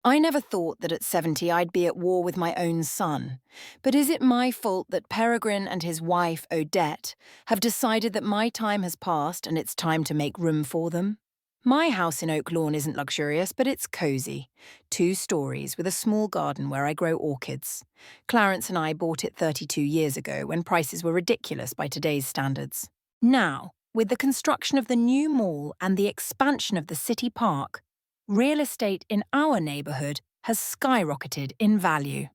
I never thought that at 70 I'd be at war with my own son. But is it my fault that Peregrine and his wife, Odette, have decided that my time has passed and it's time to make room for them? My house in Oak Lawn isn't luxurious, but it's cosy. 2 stories with a small garden where I grow orchids. Clarence and I bought it 32 years ago when prices were ridiculous by today's standards. Now, with the construction of the new mall and the expansion of the city park, real estate in our neighbourhood has skyrocketed in value.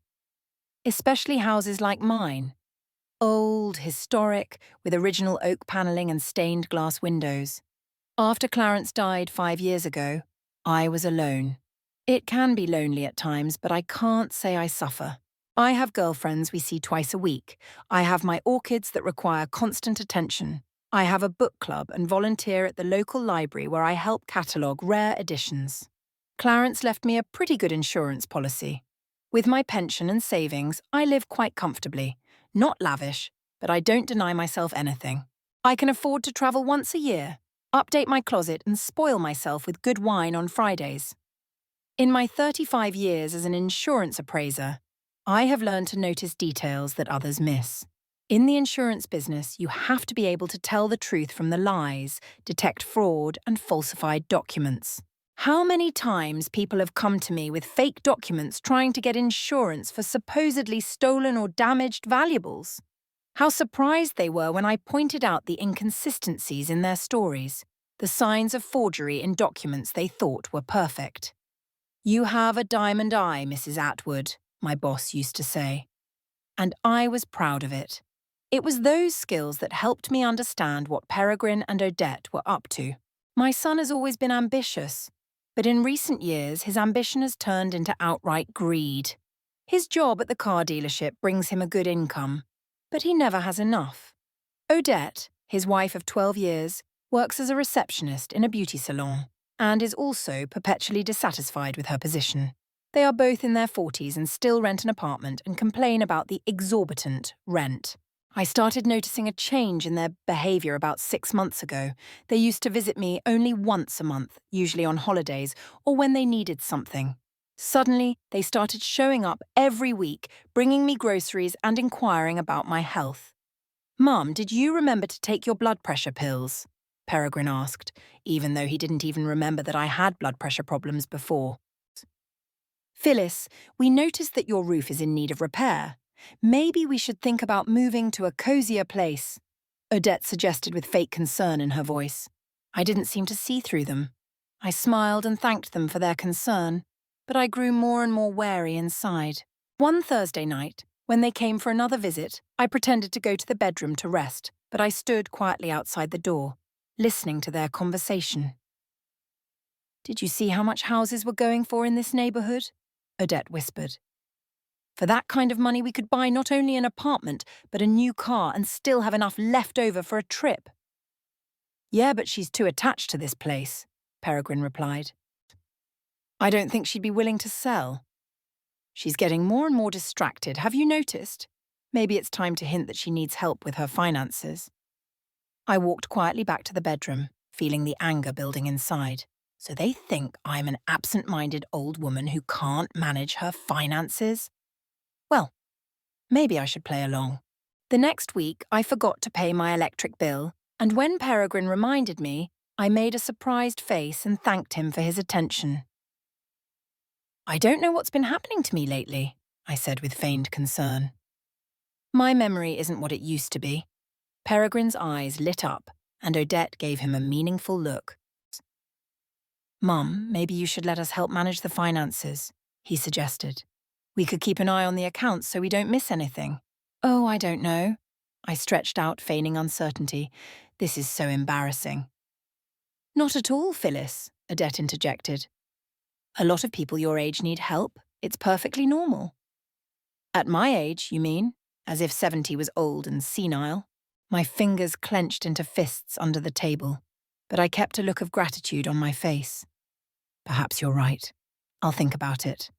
Especially houses like mine. Old, historic, with original oak panelling and stained glass windows. After Clarence died 5 years ago, I was alone. It can be lonely at times, but I can't say I suffer. I have girlfriends we see twice a week. I have my orchids that require constant attention. I have a book club and volunteer at the local library where I help catalogue rare editions. Clarence left me a pretty good insurance policy. With my pension and savings, I live quite comfortably. Not lavish, but I don't deny myself anything. I can afford to travel once a year, update my closet and spoil myself with good wine on Fridays. In my 35 years as an insurance appraiser, I have learned to notice details that others miss. In the insurance business, you have to be able to tell the truth from the lies, detect fraud and falsified documents. How many times people have come to me with fake documents trying to get insurance for supposedly stolen or damaged valuables? How surprised they were when I pointed out the inconsistencies in their stories, the signs of forgery in documents they thought were perfect. "You have a diamond eye, Mrs. Atwood," my boss used to say. And I was proud of it. It was those skills that helped me understand what Peregrine and Odette were up to. My son has always been ambitious, but in recent years his ambition has turned into outright greed. His job at the car dealership brings him a good income, but he never has enough. Odette, his wife of 12 years, works as a receptionist in a beauty salon and is also perpetually dissatisfied with her position. They are both in their 40s and still rent an apartment and complain about the exorbitant rent. I started noticing a change in their behaviour about 6 months ago. They used to visit me only once a month, usually on holidays, or when they needed something. Suddenly, they started showing up every week, bringing me groceries and inquiring about my health. "Mum, did you remember to take your blood pressure pills?" Peregrine asked, even though he didn't even remember that I had blood pressure problems before. "Phyllis, we noticed that your roof is in need of repair. Maybe we should think about moving to a cosier place," Odette suggested with fake concern in her voice. I didn't seem to see through them. I smiled and thanked them for their concern, but I grew more and more wary inside. One Thursday night, when they came for another visit, I pretended to go to the bedroom to rest, but I stood quietly outside the door, listening to their conversation. "Did you see how much houses were going for in this neighbourhood?" Odette whispered. "For that kind of money we could buy not only an apartment, but a new car and still have enough left over for a trip." "Yeah, but she's too attached to this place," Peregrine replied. "I don't think she'd be willing to sell." "She's getting more and more distracted, have you noticed? Maybe it's time to hint that she needs help with her finances." I walked quietly back to the bedroom, feeling the anger building inside. So they think I'm an absent-minded old woman who can't manage her finances? Well, maybe I should play along. The next week, I forgot to pay my electric bill, and when Peregrine reminded me, I made a surprised face and thanked him for his attention. "I don't know what's been happening to me lately," I said with feigned concern. "My memory isn't what it used to be." Peregrine's eyes lit up, and Odette gave him a meaningful look. "Mum, maybe you should let us help manage the finances," he suggested. "We could keep an eye on the accounts so we don't miss anything." "Oh, I don't know." I stretched out, feigning uncertainty. "This is so embarrassing." "Not at all, Phyllis," Odette interjected. "A lot of people your age need help. It's perfectly normal." "At my age, you mean? As if 70 was old and senile." My fingers clenched into fists under the table, but I kept a look of gratitude on my face. "Perhaps you're right. I'll think about it."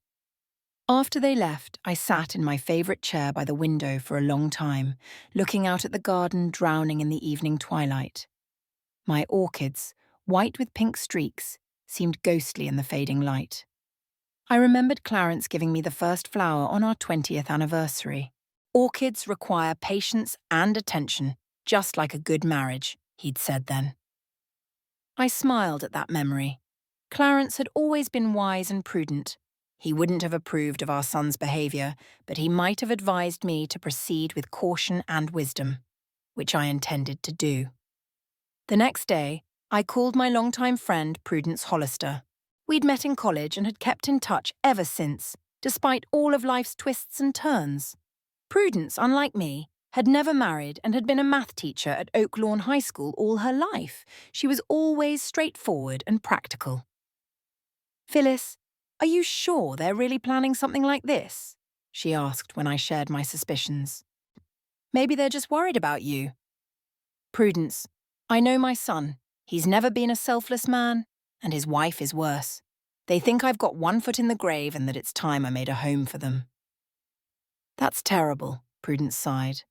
After they left, I sat in my favourite chair by the window for a long time, looking out at the garden drowning in the evening twilight. My orchids, white with pink streaks, seemed ghostly in the fading light. I remembered Clarence giving me the first flower on our 20th anniversary. Orchids require patience and attention, just like a good marriage, he'd said then. I smiled at that memory. Clarence had always been wise and prudent. He wouldn't have approved of our son's behaviour, but he might have advised me to proceed with caution and wisdom, which I intended to do. The next day, I called my longtime friend Prudence Hollister. We'd met in college and had kept in touch ever since, despite all of life's twists and turns. Prudence, unlike me, had never married and had been a math teacher at Oak Lawn High School all her life. She was always straightforward and practical. "Phyllis, are you sure they're really planning something like this?" she asked when I shared my suspicions. "Maybe they're just worried about you." "Prudence, I know my son. He's never been a selfless man, and his wife is worse. They think I've got one foot in the grave and that it's time I made a home for them." "That's terrible," Prudence sighed.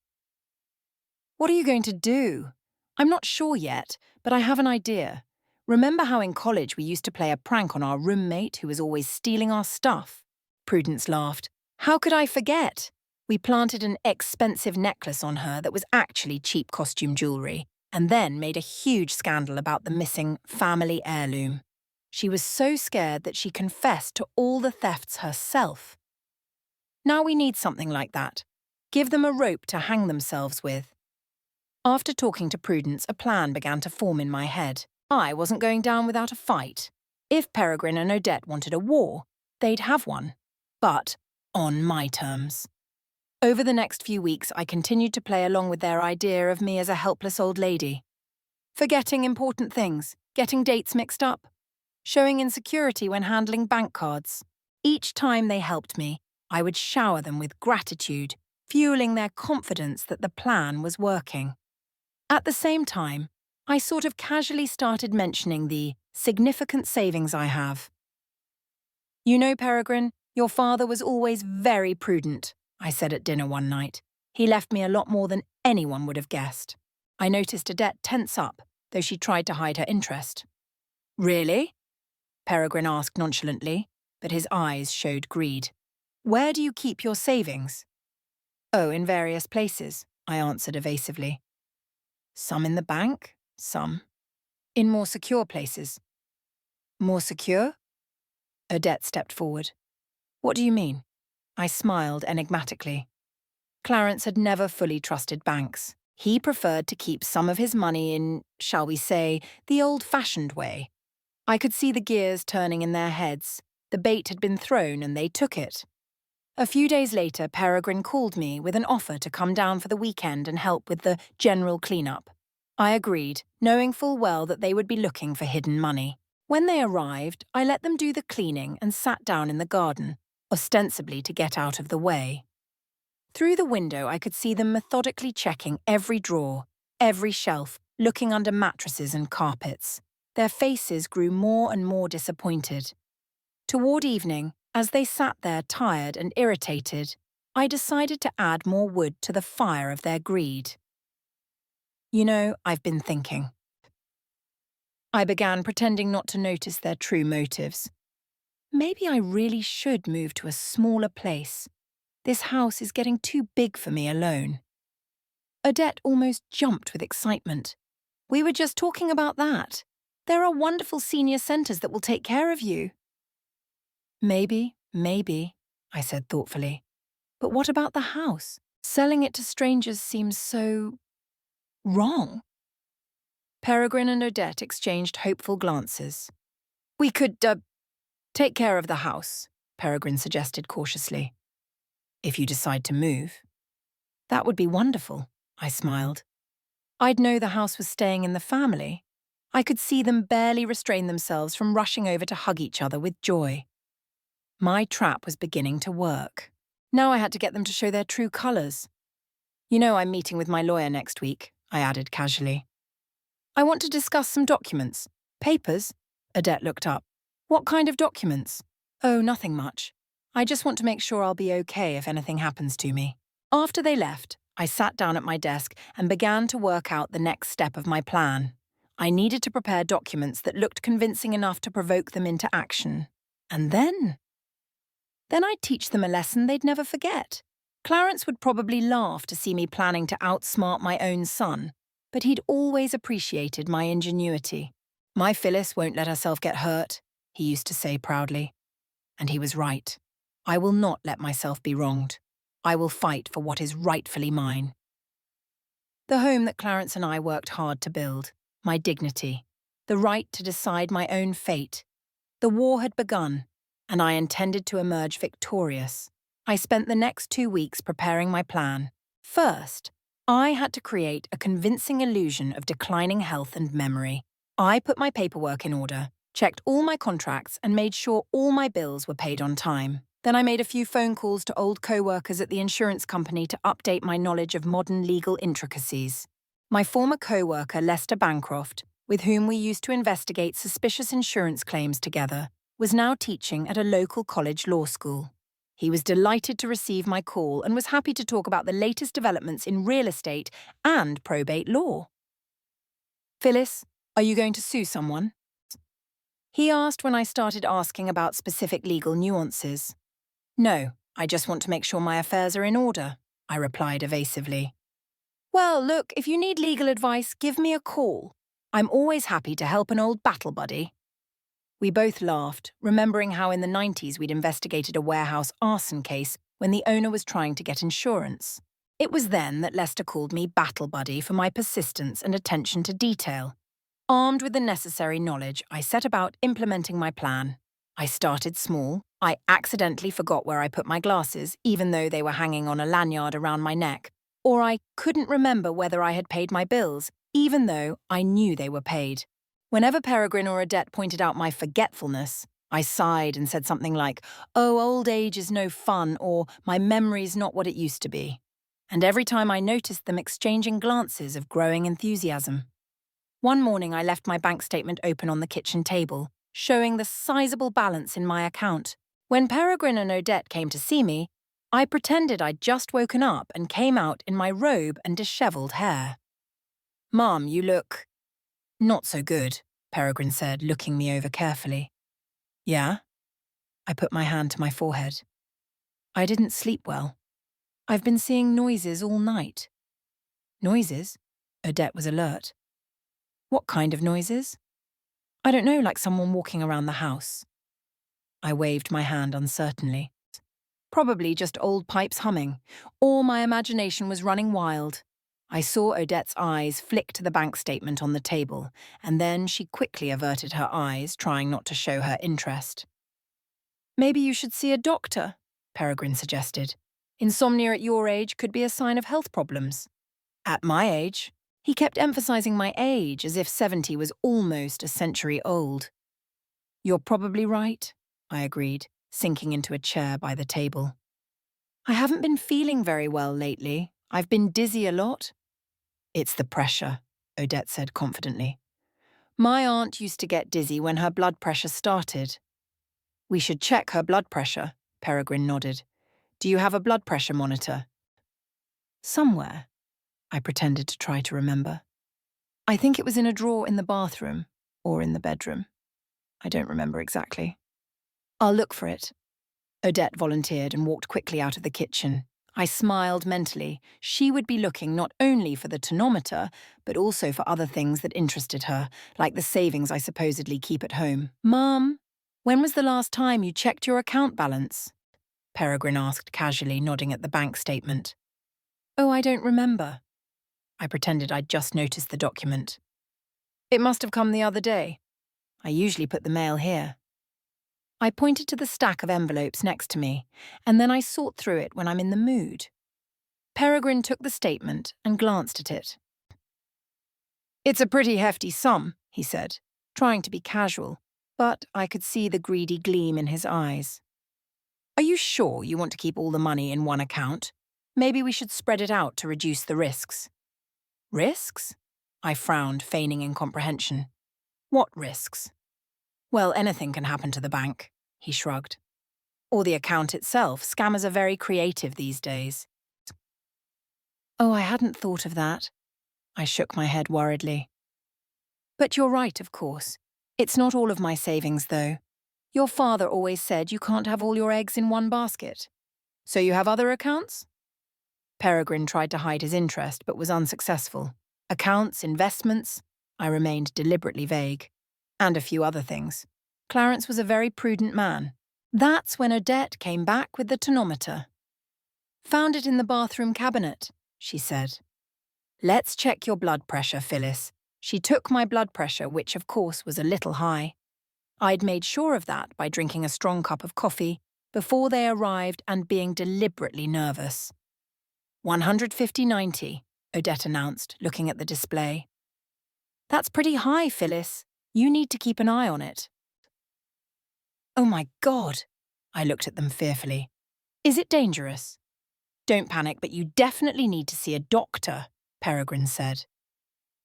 "What are you going to do?" "I'm not sure yet, but I have an idea. Remember how in college we used to play a prank on our roommate who was always stealing our stuff?" Prudence laughed. "How could I forget? We planted an expensive necklace on her that was actually cheap costume jewellery, and then made a huge scandal about the missing family heirloom. She was so scared that she confessed to all the thefts herself. Now we need something like that. Give them a rope to hang themselves with." After talking to Prudence, a plan began to form in my head. I wasn't going down without a fight. If Peregrine and Odette wanted a war, they'd have one. But on my terms. Over the next few weeks, I continued to play along with their idea of me as a helpless old lady. Forgetting important things, getting dates mixed up, showing insecurity when handling bank cards. Each time they helped me, I would shower them with gratitude, fueling their confidence that the plan was working. At the same time, I sort of casually started mentioning the significant savings I have. "You know, Peregrine, your father was always very prudent," I said at dinner one night. "He left me a lot more than anyone would have guessed." I noticed Odette tense up, though she tried to hide her interest. "Really?" Peregrine asked nonchalantly, but his eyes showed greed. "Where do you keep your savings?" "Oh, in various places," I answered evasively. "Some in the bank, some in more secure places." "More secure?" Odette stepped forward. "What do you mean?" I smiled enigmatically. Clarence had never fully trusted banks. He preferred to keep some of his money in, shall we say, the old-fashioned way. I could see the gears turning in their heads. The bait had been thrown and they took it. A few days later, Peregrine called me with an offer to come down for the weekend and help with the general cleanup. I agreed, knowing full well that they would be looking for hidden money. When they arrived, I let them do the cleaning and sat down in the garden, ostensibly to get out of the way. Through the window, I could see them methodically checking every drawer, every shelf, looking under mattresses and carpets. Their faces grew more and more disappointed. Toward evening, as they sat there tired and irritated, I decided to add more wood to the fire of their greed. "You know, I've been thinking." I began pretending not to notice their true motives. "Maybe I really should move to a smaller place. This house is getting too big for me alone." Odette almost jumped with excitement. "We were just talking about that. There are wonderful senior centres that will take care of you." Maybe, I said thoughtfully. "But what about the house? Selling it to strangers seems so wrong." Peregrine and Odette exchanged hopeful glances. "We could, take care of the house," Peregrine suggested cautiously. "If you decide to move." "That would be wonderful," I smiled. I'd know the house was staying in the family. I could see them barely restrain themselves from rushing over to hug each other with joy. My trap was beginning to work. Now I had to get them to show their true colours. "You know I'm meeting with my lawyer next week," I added casually. "I want to discuss some documents." "Papers?" Odette looked up. "What kind of documents?" "Oh, nothing much. I just want to make sure I'll be okay if anything happens to me." After they left, I sat down at my desk and began to work out the next step of my plan. I needed to prepare documents that looked convincing enough to provoke them into action. And then Then I'd teach them a lesson they'd never forget. Clarence would probably laugh to see me planning to outsmart my own son, but he'd always appreciated my ingenuity. "My Phyllis won't let herself get hurt," he used to say proudly. And he was right. I will not let myself be wronged. I will fight for what is rightfully mine. The home that Clarence and I worked hard to build, my dignity, the right to decide my own fate. The war had begun, and I intended to emerge victorious. I spent the next 2 weeks preparing my plan. First, I had to create a convincing illusion of declining health and memory. I put my paperwork in order, checked all my contracts, and made sure all my bills were paid on time. Then I made a few phone calls to old co-workers at the insurance company to update my knowledge of modern legal intricacies. My former co-worker, Lester Bancroft, with whom we used to investigate suspicious insurance claims together, was now teaching at a local college law school. He was delighted to receive my call and was happy to talk about the latest developments in real estate and probate law. "Phyllis, are you going to sue someone?" he asked when I started asking about specific legal nuances. "No, I just want to make sure my affairs are in order," I replied evasively. "Well, look, if you need legal advice, give me a call. I'm always happy to help an old battle buddy." We both laughed, remembering how in the 90s we'd investigated a warehouse arson case when the owner was trying to get insurance. It was then that Lester called me Battle Buddy for my persistence and attention to detail. Armed with the necessary knowledge, I set about implementing my plan. I started small. I accidentally forgot where I put my glasses, even though they were hanging on a lanyard around my neck. Or I couldn't remember whether I had paid my bills, even though I knew they were paid. Whenever Peregrine or Odette pointed out my forgetfulness, I sighed and said something like, "Oh, old age is no fun," or "My memory's not what it used to be." And every time I noticed them exchanging glances of growing enthusiasm. One morning I left my bank statement open on the kitchen table, showing the sizable balance in my account. When Peregrine and Odette came to see me, I pretended I'd just woken up and came out in my robe and dishevelled hair. "Mum, you look not so good," Peregrine said, looking me over carefully. "Yeah?" I put my hand to my forehead. "I didn't sleep well. I've been seeing noises all night." "Noises?" Odette was alert. "What kind of noises?" "I don't know, like someone walking around the house." I waved my hand uncertainly. Probably just old pipes humming, or my imagination was running wild. I saw Odette's eyes flick to the bank statement on the table, and then she quickly averted her eyes, trying not to show her interest. "Maybe you should see a doctor," Peregrine suggested. "Insomnia at your age could be a sign of health problems." "At my age?" He kept emphasizing my age, as if 70 was almost a century old. "You're probably right," I agreed, sinking into a chair by the table. "I haven't been feeling very well lately. I've been dizzy a lot." "It's the pressure," Odette said confidently. "My aunt used to get dizzy when her blood pressure started." "We should check her blood pressure," Peregrine nodded. "Do you have a blood pressure monitor?" "Somewhere," I pretended to try to remember. "I think it was in a drawer in the bathroom, or in the bedroom. I don't remember exactly." "I'll look for it." Odette volunteered and walked quickly out of the kitchen. I smiled mentally. She would be looking not only for the tonometer, but also for other things that interested her, like the savings I supposedly keep at home. "Mum, when was the last time you checked your account balance?" Peregrine asked casually, nodding at the bank statement. "Oh, I don't remember." I pretended I'd just noticed the document. "It must have come the other day. I usually put the mail here." I pointed to the stack of envelopes next to me, and then I sort through it when I'm in the mood. Peregrine took the statement and glanced at it. "It's a pretty hefty sum," he said, trying to be casual, but I could see the greedy gleam in his eyes. "Are you sure you want to keep all the money in one account? Maybe we should spread it out to reduce the risks." "Risks?" I frowned, feigning incomprehension. "What risks?" "Well, anything can happen to the bank," he shrugged. "Or the account itself. Scammers are very creative these days." "Oh, I hadn't thought of that." I shook my head worriedly. "But you're right, of course. It's not all of my savings, though. Your father always said you can't have all your eggs in one basket. So you have other accounts? Peregrine tried to hide his interest but was unsuccessful. Accounts, investments, I remained deliberately vague. And a few other things. Clarence was a very prudent man. That's when Odette came back with the tonometer. Found it in the bathroom cabinet, she said. Let's check your blood pressure, Phyllis. She took my blood pressure, which of course was a little high. I'd made sure of that by drinking a strong cup of coffee before they arrived and being deliberately nervous. 150/90, Odette announced, looking at the display. That's pretty high, Phyllis. You need to keep an eye on it. Oh my God, I looked at them fearfully. Is it dangerous? Don't panic, but you definitely need to see a doctor, Peregrine said.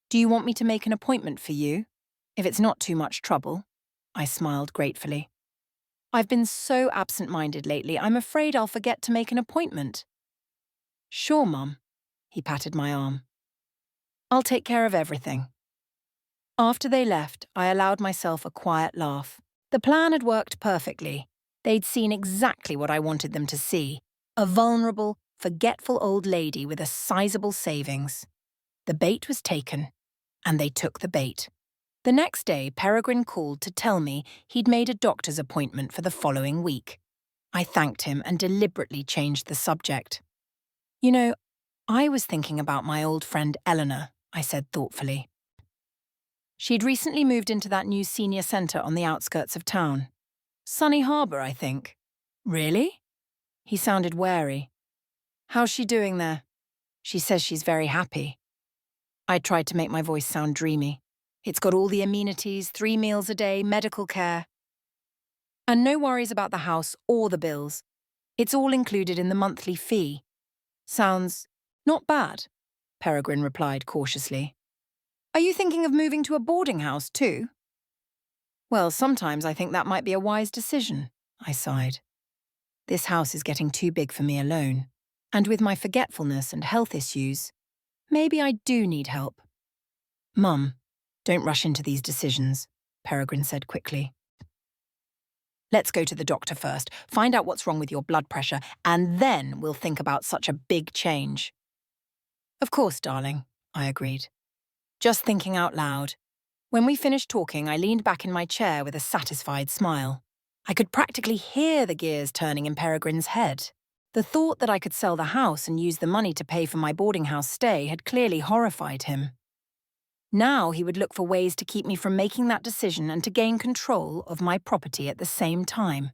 Do you want me to make an appointment for you? If it's not too much trouble. I smiled gratefully. I've been so absent-minded lately, I'm afraid I'll forget to make an appointment. Sure, Mum. He patted my arm. I'll take care of everything. After they left, I allowed myself a quiet laugh. The plan had worked perfectly. They'd seen exactly what I wanted them to see. A vulnerable, forgetful old lady with a sizable savings. The bait was taken, and they took the bait. The next day, Peregrine called to tell me he'd made a doctor's appointment for the following week. I thanked him and deliberately changed the subject. You know, I was thinking about my old friend Eleanor, I said thoughtfully. She'd recently moved into that new senior centre on the outskirts of town. Sunny Harbour, I think. Really? He sounded wary. How's she doing there? She says she's very happy. I tried to make my voice sound dreamy. It's got all the amenities, 3 meals a day, medical care. And no worries about the house or the bills. It's all included in the monthly fee. Sounds not bad, Peregrine replied cautiously. Are you thinking of moving to a boarding house too? Well, sometimes I think that might be a wise decision, I sighed. This house is getting too big for me alone. And with my forgetfulness and health issues, maybe I do need help. Mum, don't rush into these decisions, Peregrine said quickly. Let's go to the doctor first, find out what's wrong with your blood pressure, and then we'll think about such a big change. Of course, darling, I agreed. Just thinking out loud. When we finished talking, I leaned back in my chair with a satisfied smile. I could practically hear the gears turning in Peregrine's head. The thought that I could sell the house and use the money to pay for my boarding house stay had clearly horrified him. Now he would look for ways to keep me from making that decision and to gain control of my property at the same time.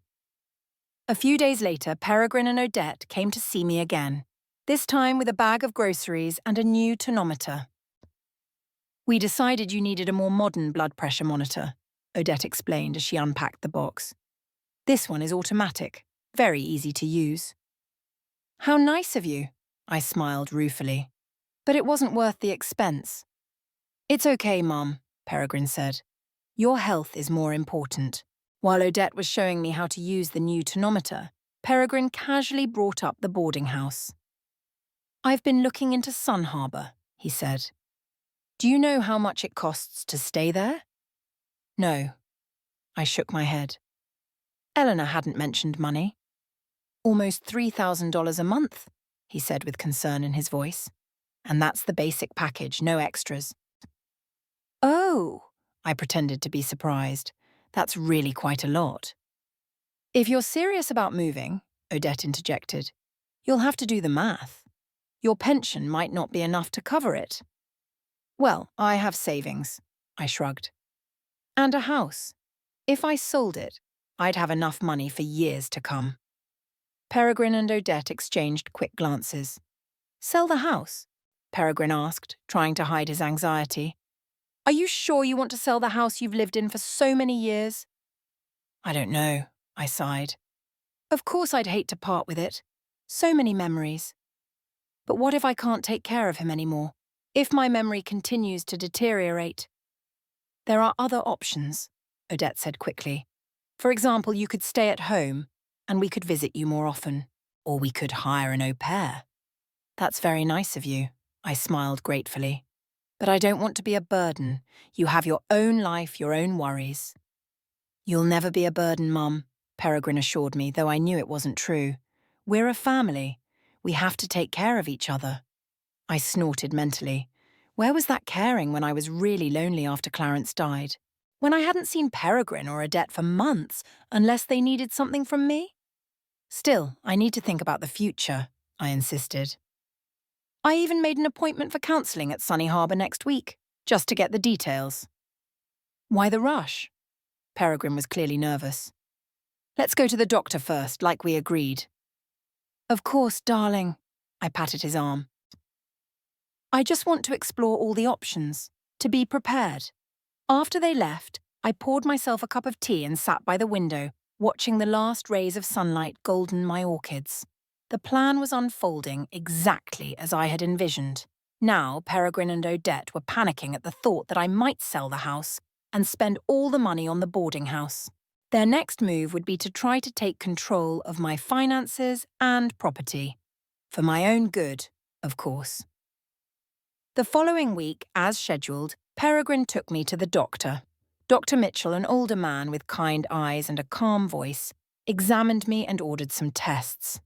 A few days later, Peregrine and Odette came to see me again, this time with a bag of groceries and a new tonometer. We decided you needed a more modern blood pressure monitor, Odette explained as she unpacked the box. This one is automatic, very easy to use. How nice of you, I smiled ruefully. But it wasn't worth the expense. It's okay, Mum, Peregrine said. Your health is more important. While Odette was showing me how to use the new tonometer, Peregrine casually brought up the boarding house. I've been looking into Sun Harbour, he said. Do you know how much it costs to stay there? No. I shook my head. Eleanor hadn't mentioned money. Almost $3,000 a month, he said with concern in his voice. And that's the basic package, no extras. Oh, I pretended to be surprised. That's really quite a lot. If you're serious about moving, Odette interjected, you'll have to do the math. Your pension might not be enough to cover it. Well, I have savings, I shrugged. And a house. If I sold it, I'd have enough money for years to come. Peregrine and Odette exchanged quick glances. Sell the house? Peregrine asked, trying to hide his anxiety. Are you sure you want to sell the house you've lived in for so many years? I don't know, I sighed. Of course I'd hate to part with it. So many memories. But what if I can't take care of him anymore? If my memory continues to deteriorate? There are other options, Odette said quickly. For example, you could stay at home, and we could visit you more often. Or we could hire an au pair. That's very nice of you, I smiled gratefully. But I don't want to be a burden. You have your own life, your own worries. You'll never be a burden, Mum, Peregrine assured me, though I knew it wasn't true. We're a family. We have to take care of each other. I snorted mentally. Where was that caring when I was really lonely after Clarence died? When I hadn't seen Peregrine or Odette for months, unless they needed something from me? Still, I need to think about the future, I insisted. I even made an appointment for counselling at Sunny Harbour next week, just to get the details. Why the rush? Peregrine was clearly nervous. Let's go to the doctor first, like we agreed. Of course, darling. I patted his arm. I just want to explore all the options, to be prepared. After they left, I poured myself a cup of tea and sat by the window, watching the last rays of sunlight golden my orchids. The plan was unfolding exactly as I had envisioned. Now, Peregrine and Odette were panicking at the thought that I might sell the house and spend all the money on the boarding house. Their next move would be to try to take control of my finances and property. For my own good, of course. The following week, as scheduled, Peregrine took me to the doctor. Dr. Mitchell, an older man with kind eyes and a calm voice, examined me and ordered some tests.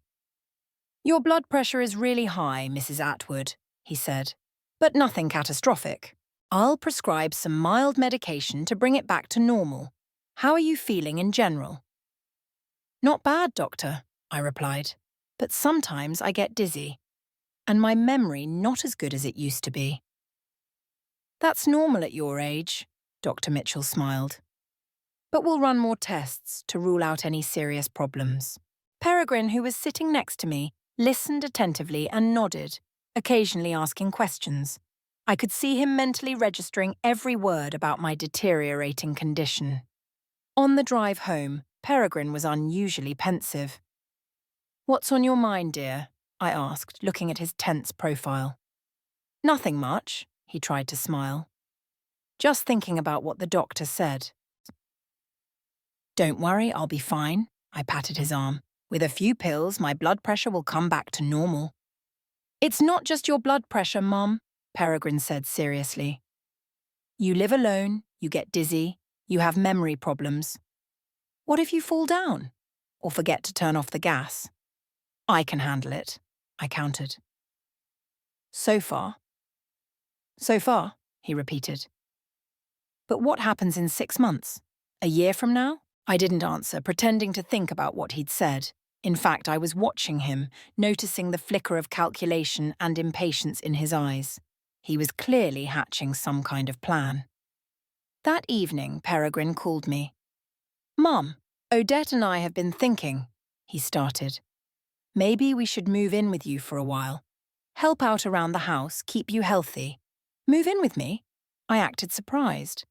Your blood pressure is really high, Mrs. Atwood, he said, but nothing catastrophic. I'll prescribe some mild medication to bring it back to normal. How are you feeling in general? Not bad, doctor, I replied, but sometimes I get dizzy, and my memory not as good as it used to be. That's normal at your age, Dr. Mitchell smiled. But we'll run more tests to rule out any serious problems. Peregrine, who was sitting next to me, listened attentively and nodded, occasionally asking questions. I could see him mentally registering every word about my deteriorating condition. On the drive home, Peregrine was unusually pensive. What's on your mind, dear? I asked, looking at his tense profile. Nothing much, he tried to smile. Just thinking about what the doctor said. Don't worry, I'll be fine, I patted his arm. With a few pills, my blood pressure will come back to normal. It's not just your blood pressure, Mum, Peregrine said seriously. You live alone, you get dizzy, you have memory problems. What if you fall down? Or forget to turn off the gas? I can handle it, I countered. So far, he repeated. But what happens in 6 months? A year from now? I didn't answer, pretending to think about what he'd said. In fact, I was watching him, noticing the flicker of calculation and impatience in his eyes. He was clearly hatching some kind of plan. That evening, Peregrine called me. Mum, Odette and I have been thinking, he started. Maybe we should move in with you for a while. Help out around the house, keep you healthy. Move in with me? I acted surprised.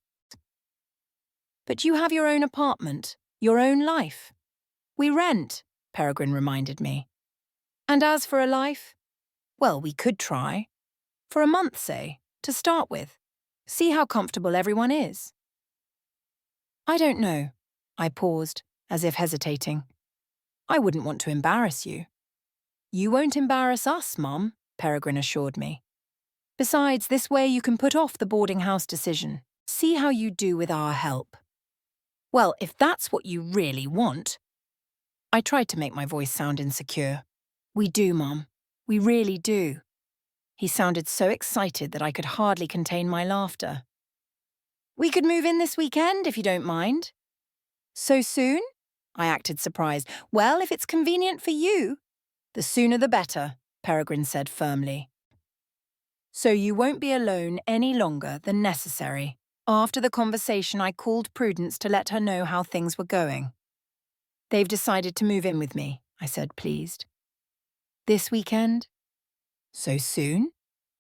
But you have your own apartment, your own life. We rent, Peregrine reminded me. And as for a life? Well, we could try. For a month, say, to start with. See how comfortable everyone is. I don't know. I paused, as if hesitating. I wouldn't want to embarrass you. You won't embarrass us, Mum, Peregrine assured me. Besides, this way you can put off the boarding house decision. See how you do with our help. Well, if that's what you really want. I tried to make my voice sound insecure. We do, Mum. We really do. He sounded so excited that I could hardly contain my laughter. We could move in this weekend, if you don't mind. So soon? I acted surprised. Well, if it's convenient for you. The sooner the better, Peregrine said firmly. So you won't be alone any longer than necessary. After the conversation, I called Prudence to let her know how things were going. They've decided to move in with me, I said, pleased. This weekend? So soon?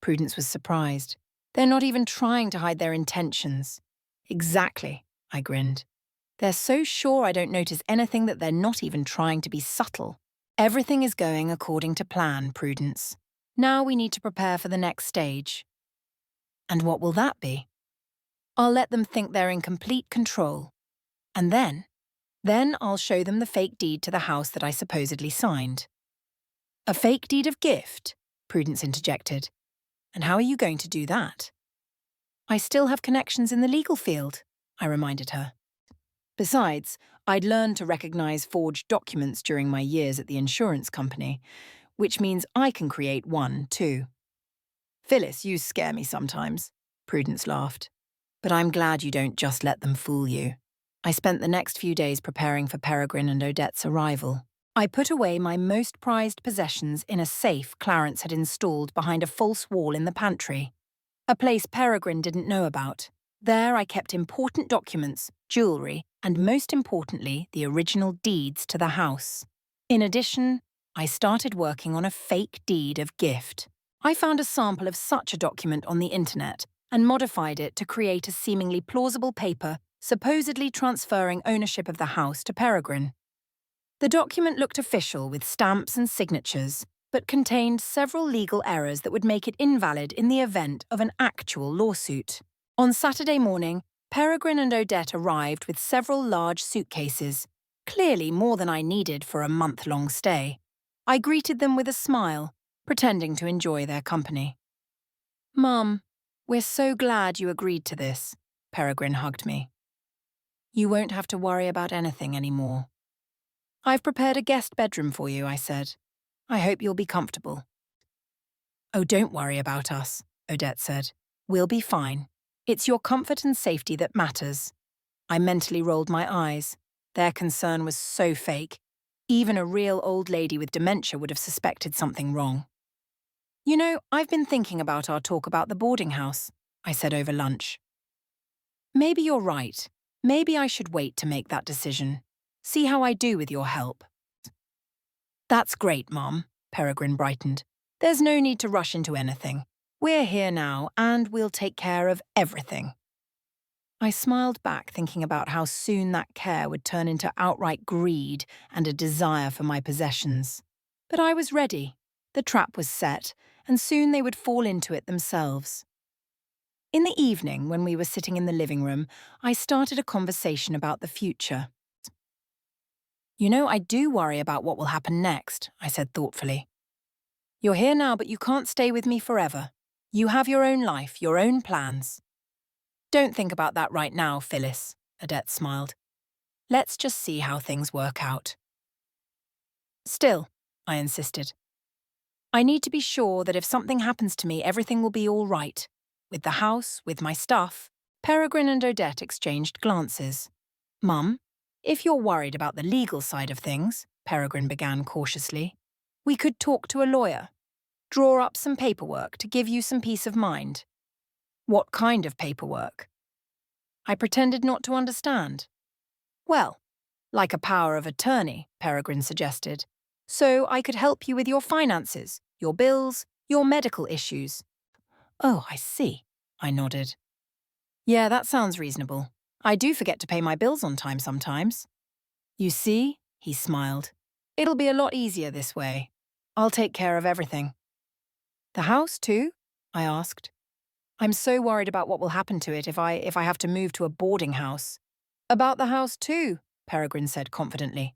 Prudence was surprised. They're not even trying to hide their intentions. Exactly, I grinned. They're so sure I don't notice anything that they're not even trying to be subtle. Everything is going according to plan, Prudence. Now we need to prepare for the next stage. And what will that be? I'll let them think they're in complete control. And then I'll show them the fake deed to the house that I supposedly signed. A fake deed of gift? Prudence interjected. And how are you going to do that? I still have connections in the legal field, I reminded her. Besides, I'd learned to recognize forged documents during my years at the insurance company, which means I can create one, too. Phyllis, you scare me sometimes, Prudence laughed. But I'm glad you don't just let them fool you. I spent the next few days preparing for Peregrine and Odette's arrival. I put away my most prized possessions in a safe Clarence had installed behind a false wall in the pantry, a place Peregrine didn't know about. There I kept important documents, jewellery, and most importantly, the original deeds to the house. In addition, I started working on a fake deed of gift. I found a sample of such a document on the internet and modified it to create a seemingly plausible paper supposedly transferring ownership of the house to Peregrine. The document looked official with stamps and signatures, but contained several legal errors that would make it invalid in the event of an actual lawsuit. On Saturday morning, Peregrine and Odette arrived with several large suitcases, clearly more than I needed for a month-long stay. I greeted them with a smile, pretending to enjoy their company. "Mum, we're so glad you agreed to this," Peregrine hugged me. "You won't have to worry about anything anymore." "I've prepared a guest bedroom for you," I said. "I hope you'll be comfortable." "Oh, don't worry about us," Odette said. "We'll be fine. It's your comfort and safety that matters." I mentally rolled my eyes. Their concern was so fake. Even a real old lady with dementia would have suspected something wrong. "You know, I've been thinking about our talk about the boarding house," I said over lunch. "Maybe you're right. Maybe I should wait to make that decision. See how I do with your help." "That's great, Mom," Peregrine brightened. "There's no need to rush into anything. We're here now, and we'll take care of everything." I smiled back, thinking about how soon that care would turn into outright greed and a desire for my possessions. But I was ready. The trap was set, and soon they would fall into it themselves. In the evening, when we were sitting in the living room, I started a conversation about the future. "You know, I do worry about what will happen next," I said thoughtfully. "You're here now, but you can't stay with me forever. You have your own life, your own plans." "Don't think about that right now, Phyllis," Odette smiled. "Let's just see how things work out." "Still," I insisted, "I need to be sure that if something happens to me, everything will be all right. With the house, with my stuff." Peregrine and Odette exchanged glances. "Mum, if you're worried about the legal side of things," Peregrine began cautiously, "we could talk to a lawyer. Draw up some paperwork to give you some peace of mind." "What kind of paperwork?" I pretended not to understand. "Well, like a power of attorney," Peregrine suggested. "So I could help you with your finances, your bills, your medical issues." "Oh, I see," I nodded. "Yeah, that sounds reasonable. I do forget to pay my bills on time sometimes." "You see," he smiled. "It'll be a lot easier this way. I'll take care of everything." "The house, too?" I asked. "I'm so worried about what will happen to it if I have to move to a boarding house." "About the house, too," Peregrine said confidently.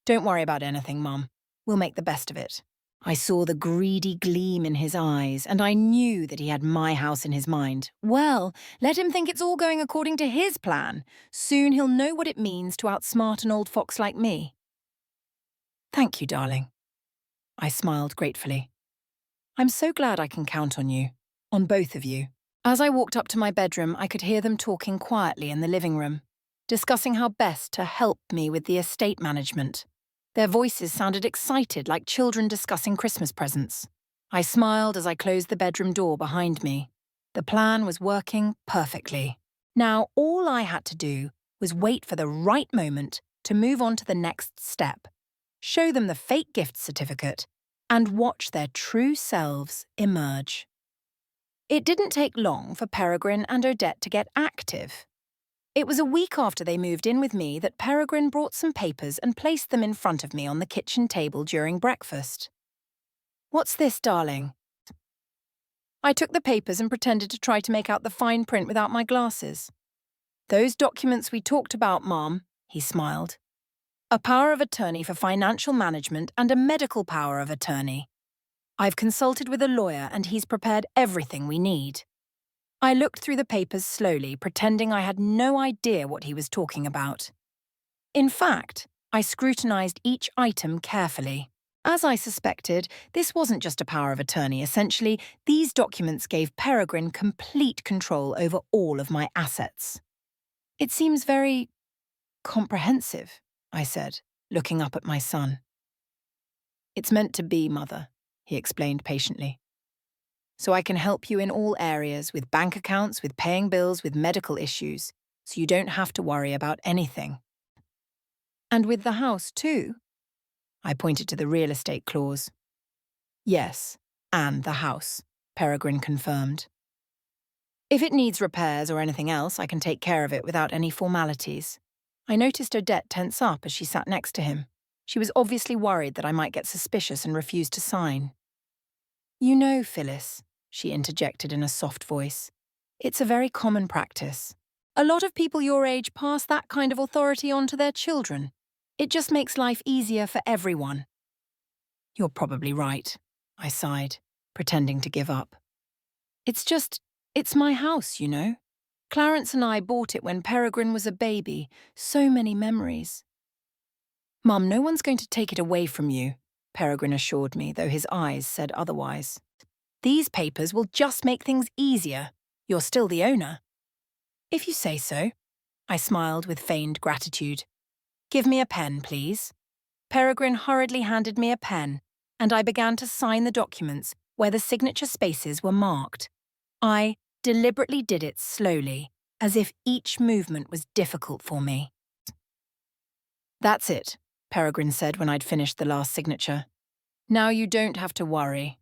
"Don't worry about anything, Mum. We'll make the best of it." I saw the greedy gleam in his eyes, and I knew that he had my house in his mind. Well, let him think it's all going according to his plan. Soon he'll know what it means to outsmart an old fox like me. "Thank you, darling." I smiled gratefully. "I'm so glad I can count on you. On both of you." As I walked up to my bedroom, I could hear them talking quietly in the living room, discussing how best to help me with the estate management. Their voices sounded excited, like children discussing Christmas presents. I smiled as I closed the bedroom door behind me. The plan was working perfectly. Now, all I had to do was wait for the right moment to move on to the next step, show them the fake gift certificate, and watch their true selves emerge. It didn't take long for Peregrine and Odette to get active. It was a week after they moved in with me that Peregrine brought some papers and placed them in front of me on the kitchen table during breakfast. "What's this, darling?" I took the papers and pretended to try to make out the fine print without my glasses. "Those documents we talked about, Mom," he smiled. "A power of attorney for financial management and a medical power of attorney. I've consulted with a lawyer and he's prepared everything we need." I looked through the papers slowly, pretending I had no idea what he was talking about. In fact, I scrutinized each item carefully. As I suspected, this wasn't just a power of attorney. Essentially, these documents gave Peregrine complete control over all of my assets. It seems very comprehensive, I said, looking up at my son. It's meant to be, Mother, he explained patiently. So I can help you in all areas, with bank accounts, with paying bills, with medical issues, so you don't have to worry about anything. And with the house, too? I pointed to the real estate clause. Yes, and the house, Peregrine confirmed. If it needs repairs or anything else, I can take care of it without any formalities. I noticed Odette tense up as she sat next to him. She was obviously worried that I might get suspicious and refuse to sign. You know, Phyllis, she interjected in a soft voice, it's a very common practice. A lot of people your age pass that kind of authority on to their children. It just makes life easier for everyone. You're probably right, I sighed, pretending to give up. It's my house, you know. Clarence and I bought it when Peregrine was a baby. So many memories. Mum, no one's going to take it away from you, Peregrine assured me, though his eyes said otherwise. These papers will just make things easier. You're still the owner. If you say so, I smiled with feigned gratitude. Give me a pen, please. Peregrine hurriedly handed me a pen, and I began to sign the documents where the signature spaces were marked. I deliberately did it slowly, as if each movement was difficult for me. That's it, Peregrine said when I'd finished the last signature. Now you don't have to worry.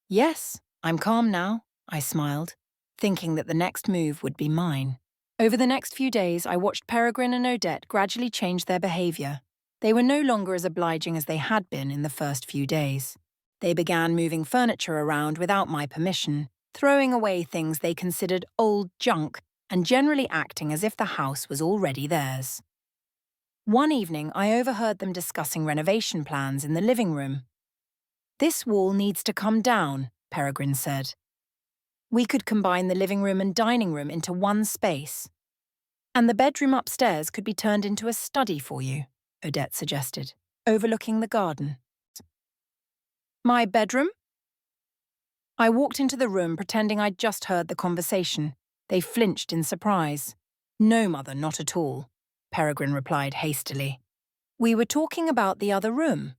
Yes, I'm calm now, I smiled, thinking that the next move would be mine. Over the next few days, I watched Peregrine and Odette gradually change their behaviour. They were no longer as obliging as they had been in the first few days. They began moving furniture around without my permission, throwing away things they considered old junk, and generally acting as if the house was already theirs. One evening, I overheard them discussing renovation plans in the living room. This wall needs to come down, Peregrine said. We could combine the living room and dining room into one space. And the bedroom upstairs could be turned into a study for you, Odette suggested, overlooking the garden. My bedroom? I walked into the room pretending I'd just heard the conversation. They flinched in surprise. No, Mother, not at all, Peregrine replied hastily. We were talking about the other room.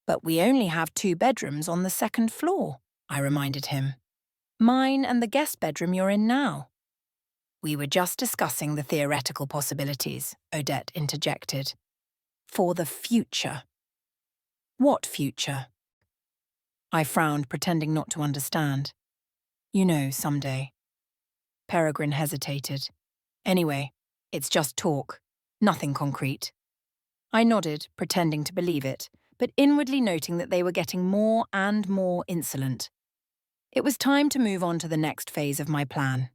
But we only have 2 bedrooms on the 2nd floor, I reminded him. Mine and the guest bedroom you're in now. We were just discussing the theoretical possibilities, Odette interjected. For the future. What future? I frowned, pretending not to understand. You know, someday. Peregrine hesitated. Anyway, it's just talk, nothing concrete. I nodded, pretending to believe it, but inwardly noting that they were getting more and more insolent. It was time to move on to the next phase of my plan.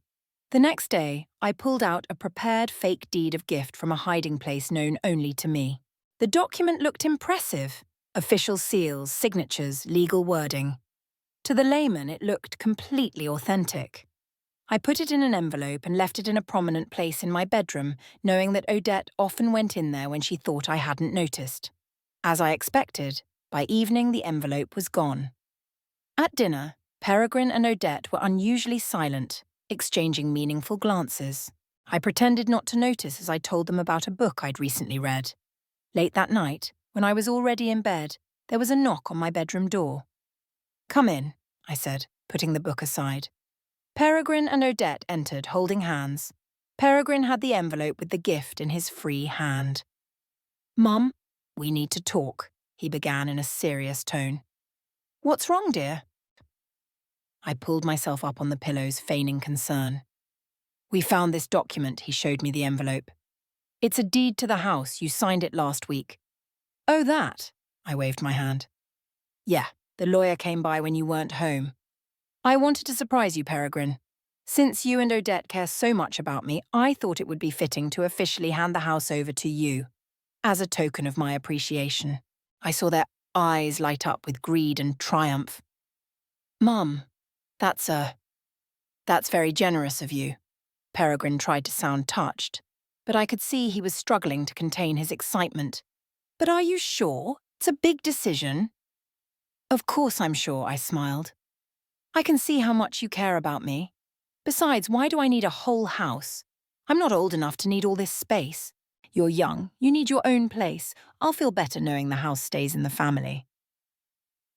The next day, I pulled out a prepared fake deed of gift from a hiding place known only to me. The document looked impressive. Official seals, signatures, legal wording. To the layman, it looked completely authentic. I put it in an envelope and left it in a prominent place in my bedroom, knowing that Odette often went in there when she thought I hadn't noticed. As I expected, by evening the envelope was gone. At dinner, Peregrine and Odette were unusually silent, exchanging meaningful glances. I pretended not to notice as I told them about a book I'd recently read. Late that night, when I was already in bed, there was a knock on my bedroom door. Come in, I said, putting the book aside. Peregrine and Odette entered, holding hands. Peregrine had the envelope with the gift in his free hand. Mum, we need to talk, he began in a serious tone. What's wrong, dear? I pulled myself up on the pillows, feigning concern. We found this document, he showed me the envelope. It's a deed to the house, you signed it last week. Oh, that, I waved my hand. Yeah, the lawyer came by when you weren't home. I wanted to surprise you, Peregrine. Since you and Odette care so much about me, I thought it would be fitting to officially hand the house over to you, as a token of my appreciation. I saw their eyes light up with greed and triumph. Mum, that's very generous of you. Peregrine tried to sound touched. but I could see he was struggling to contain his excitement. "But are you sure? It's a big decision." "Of course I'm sure," I smiled. "I can see how much you care about me. Besides, why do I need a whole house? I'm not old enough to need all this space. You're young, you need your own place. I'll feel better knowing the house stays in the family."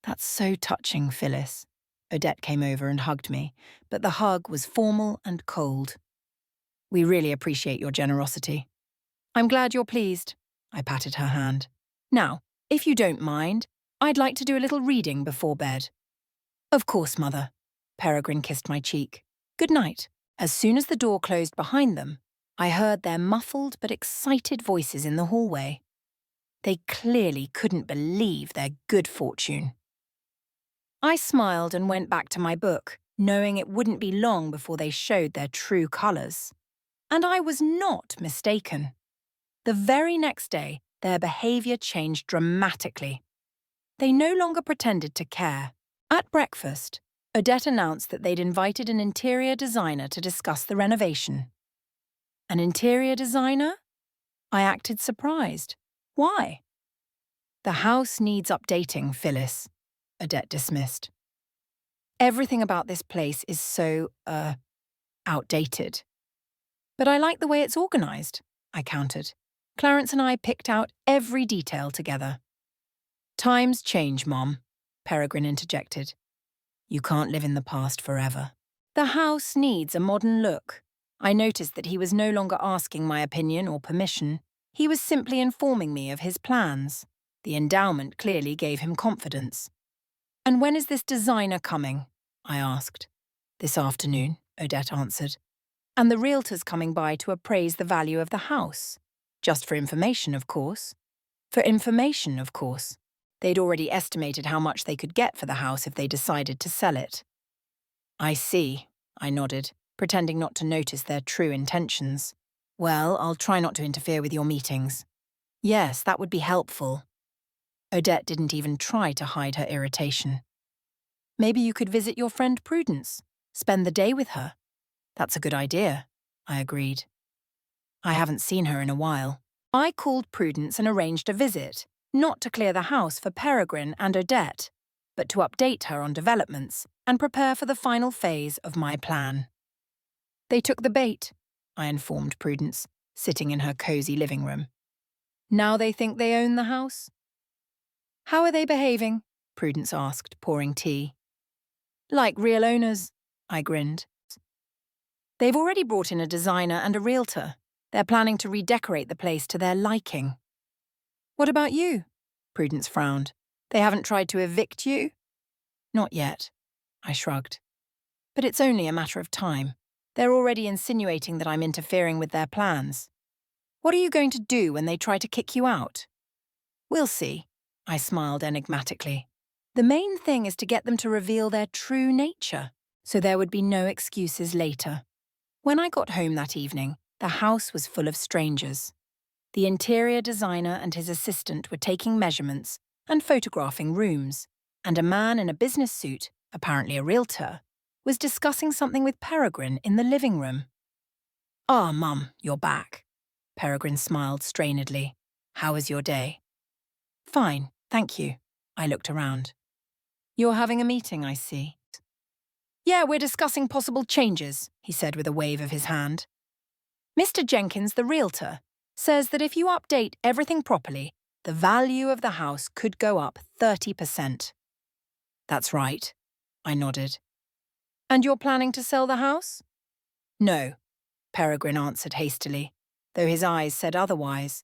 "That's so touching, Phyllis." Odette came over and hugged me, but the hug was formal and cold. "We really appreciate your generosity." "I'm glad you're pleased." I patted her hand. "Now, if you don't mind, I'd like to do a little reading before bed." "Of course, Mother." Peregrine kissed my cheek. "Good night." As soon as the door closed behind them, I heard their muffled but excited voices in the hallway. They clearly couldn't believe their good fortune. I smiled and went back to my book, knowing it wouldn't be long before they showed their true colours. And I was not mistaken. The very next day, their behaviour changed dramatically. They no longer pretended to care. At breakfast, Odette announced that they'd invited an interior designer to discuss the renovation. An interior designer? I acted surprised. Why? "The house needs updating, Phyllis," Odette dismissed. "Everything about this place is so, outdated." "But I like the way it's organised," I countered. "Clarence and I picked out every detail together." "Times change, Mom," Peregrine interjected. "You can't live in the past forever." "The house needs a modern look." I noticed that he was no longer asking my opinion or permission. He was simply informing me of his plans. The endowment clearly gave him confidence. "And when is this designer coming?" I asked. "This afternoon," Odette answered. "And the realtor's coming by to appraise the value of the house. Just for information, of course." For information, of course. They'd already estimated how much they could get for the house if they decided to sell it. "I see," I nodded, pretending not to notice their true intentions. "Well, I'll try not to interfere with your meetings." "Yes, that would be helpful." Odette didn't even try to hide her irritation. "Maybe you could visit your friend Prudence. Spend the day with her." "That's a good idea," I agreed. "I haven't seen her in a while." I called Prudence and arranged a visit, not to clear the house for Peregrine and Odette, but to update her on developments and prepare for the final phase of my plan. "They took the bait," I informed Prudence, sitting in her cosy living room. "Now they think they own the house?" "How are they behaving?" Prudence asked, pouring tea. "Like real owners," I grinned. "They've already brought in a designer and a realtor. They're planning to redecorate the place to their liking." "What about you?" Prudence frowned. "They haven't tried to evict you?" "Not yet," I shrugged. "But it's only a matter of time. They're already insinuating that I'm interfering with their plans. What are you going to do when they try to kick you out?" "We'll see," I smiled enigmatically. "The main thing is to get them to reveal their true nature, so there would be no excuses later." When I got home that evening, the house was full of strangers. The interior designer and his assistant were taking measurements and photographing rooms, and a man in a business suit, apparently a realtor, was discussing something with Peregrine in the living room. "Ah, Mum, you're back." Peregrine smiled strainedly. "How was your day?" "Fine, thank you." I looked around. "You're having a meeting, I see." "Yeah, we're discussing possible changes," he said with a wave of his hand. "Mr. Jenkins, the realtor, says that if you update everything properly, the value of the house could go up 30%. "That's right," I nodded. "And you're planning to sell the house?" "No," Peregrine answered hastily, though his eyes said otherwise.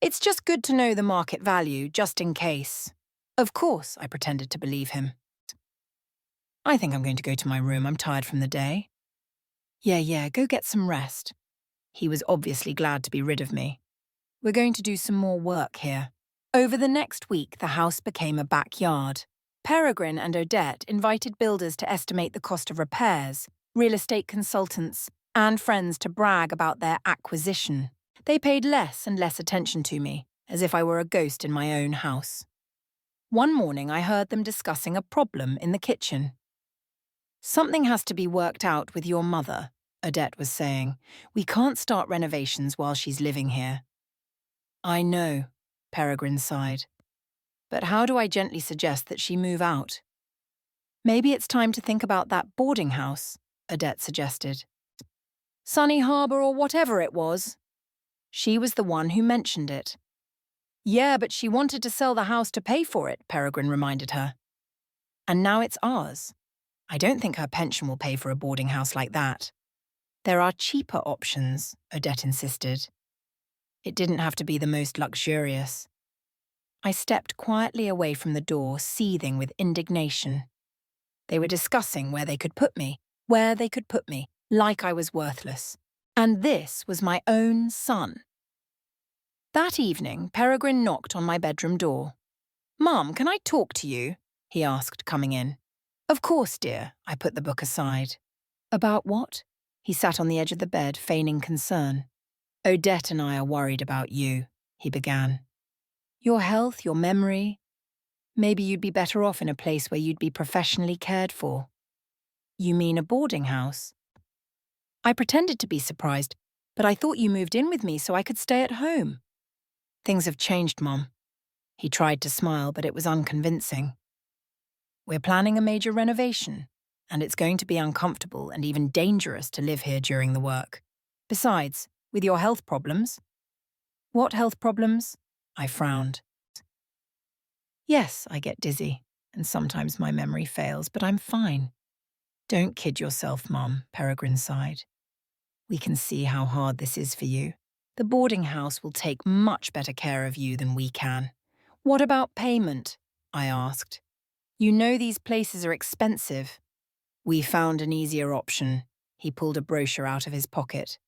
"It's just good to know the market value, just in case." "Of course," I pretended to believe him. "I think I'm going to go to my room. I'm tired from the day." Yeah, go get some rest." He was obviously glad to be rid of me. "We're going to do some more work here." Over the next week, the house became a backyard. Peregrine and Odette invited builders to estimate the cost of repairs, real estate consultants, and friends to brag about their acquisition. They paid less and less attention to me, as if I were a ghost in my own house. One morning, I heard them discussing a problem in the kitchen. "Something has to be worked out with your mother," Odette was saying. We can't start renovations while she's living here. I know, Peregrine sighed. But how do I gently suggest that she move out? Maybe it's time to think about that boarding house, Odette suggested. Sunny Harbour or whatever it was. She was the one who mentioned it. Yeah, but she wanted to sell the house to pay for it, Peregrine reminded her. And now it's ours. I don't think her pension will pay for a boarding house like that. There are cheaper options, Odette insisted. It didn't have to be the most luxurious. I stepped quietly away from the door, seething with indignation. They were discussing where they could put me, like I was worthless. And this was my own son. That evening, Peregrine knocked on my bedroom door. Mum, can I talk to you? He asked, coming in. Of course, dear, I put the book aside. About what? He sat on the edge of the bed, feigning concern. Odette and I are worried about you, he began. Your health, your memory. Maybe you'd be better off in a place where you'd be professionally cared for. You mean a boarding house? I pretended to be surprised, but I thought you moved in with me so I could stay at home. Things have changed, Mum. He tried to smile, but it was unconvincing. We're planning a major renovation, and it's going to be uncomfortable and even dangerous to live here during the work. Besides, with your health problems. What health problems? I frowned. Yes, I get dizzy, and sometimes my memory fails, but I'm fine. Don't kid yourself, Mum, Peregrine sighed. We can see how hard this is for you. The boarding house will take much better care of you than we can. What about payment? I asked. You know these places are expensive. We found an easier option. He pulled a brochure out of his pocket.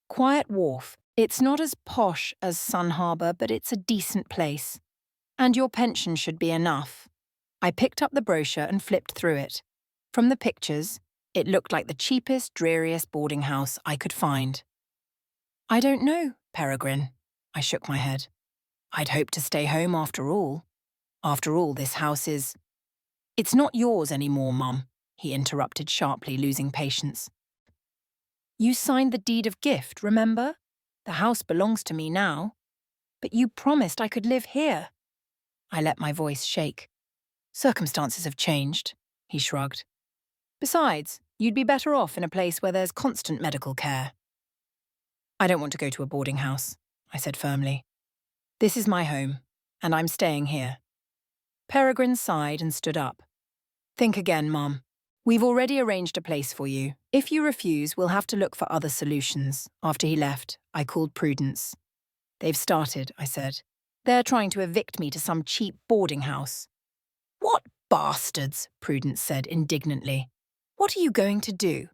Quiet Wharf. It's not as posh as Sun Harbour, but it's a decent place. And your pension should be enough. I picked up the brochure and flipped through it. From the pictures, it looked like the cheapest, dreariest boarding house I could find. I don't know, Peregrine. I shook my head. I'd hoped to stay home after all. After all, this house is... It's not yours anymore, Mum, he interrupted sharply, losing patience. You signed the deed of gift, remember? The house belongs to me now. But you promised I could live here. I let my voice shake. Circumstances have changed, he shrugged. Besides, you'd be better off in a place where there's constant medical care. I don't want to go to a boarding house, I said firmly. This is my home, and I'm staying here. Peregrine sighed and stood up. Think again, Mum. We've already arranged a place for you. If you refuse, we'll have to look for other solutions. After he left, I called Prudence. They've started, I said. They're trying to evict me to some cheap boarding house. What bastards, Prudence said indignantly. What are you going to do?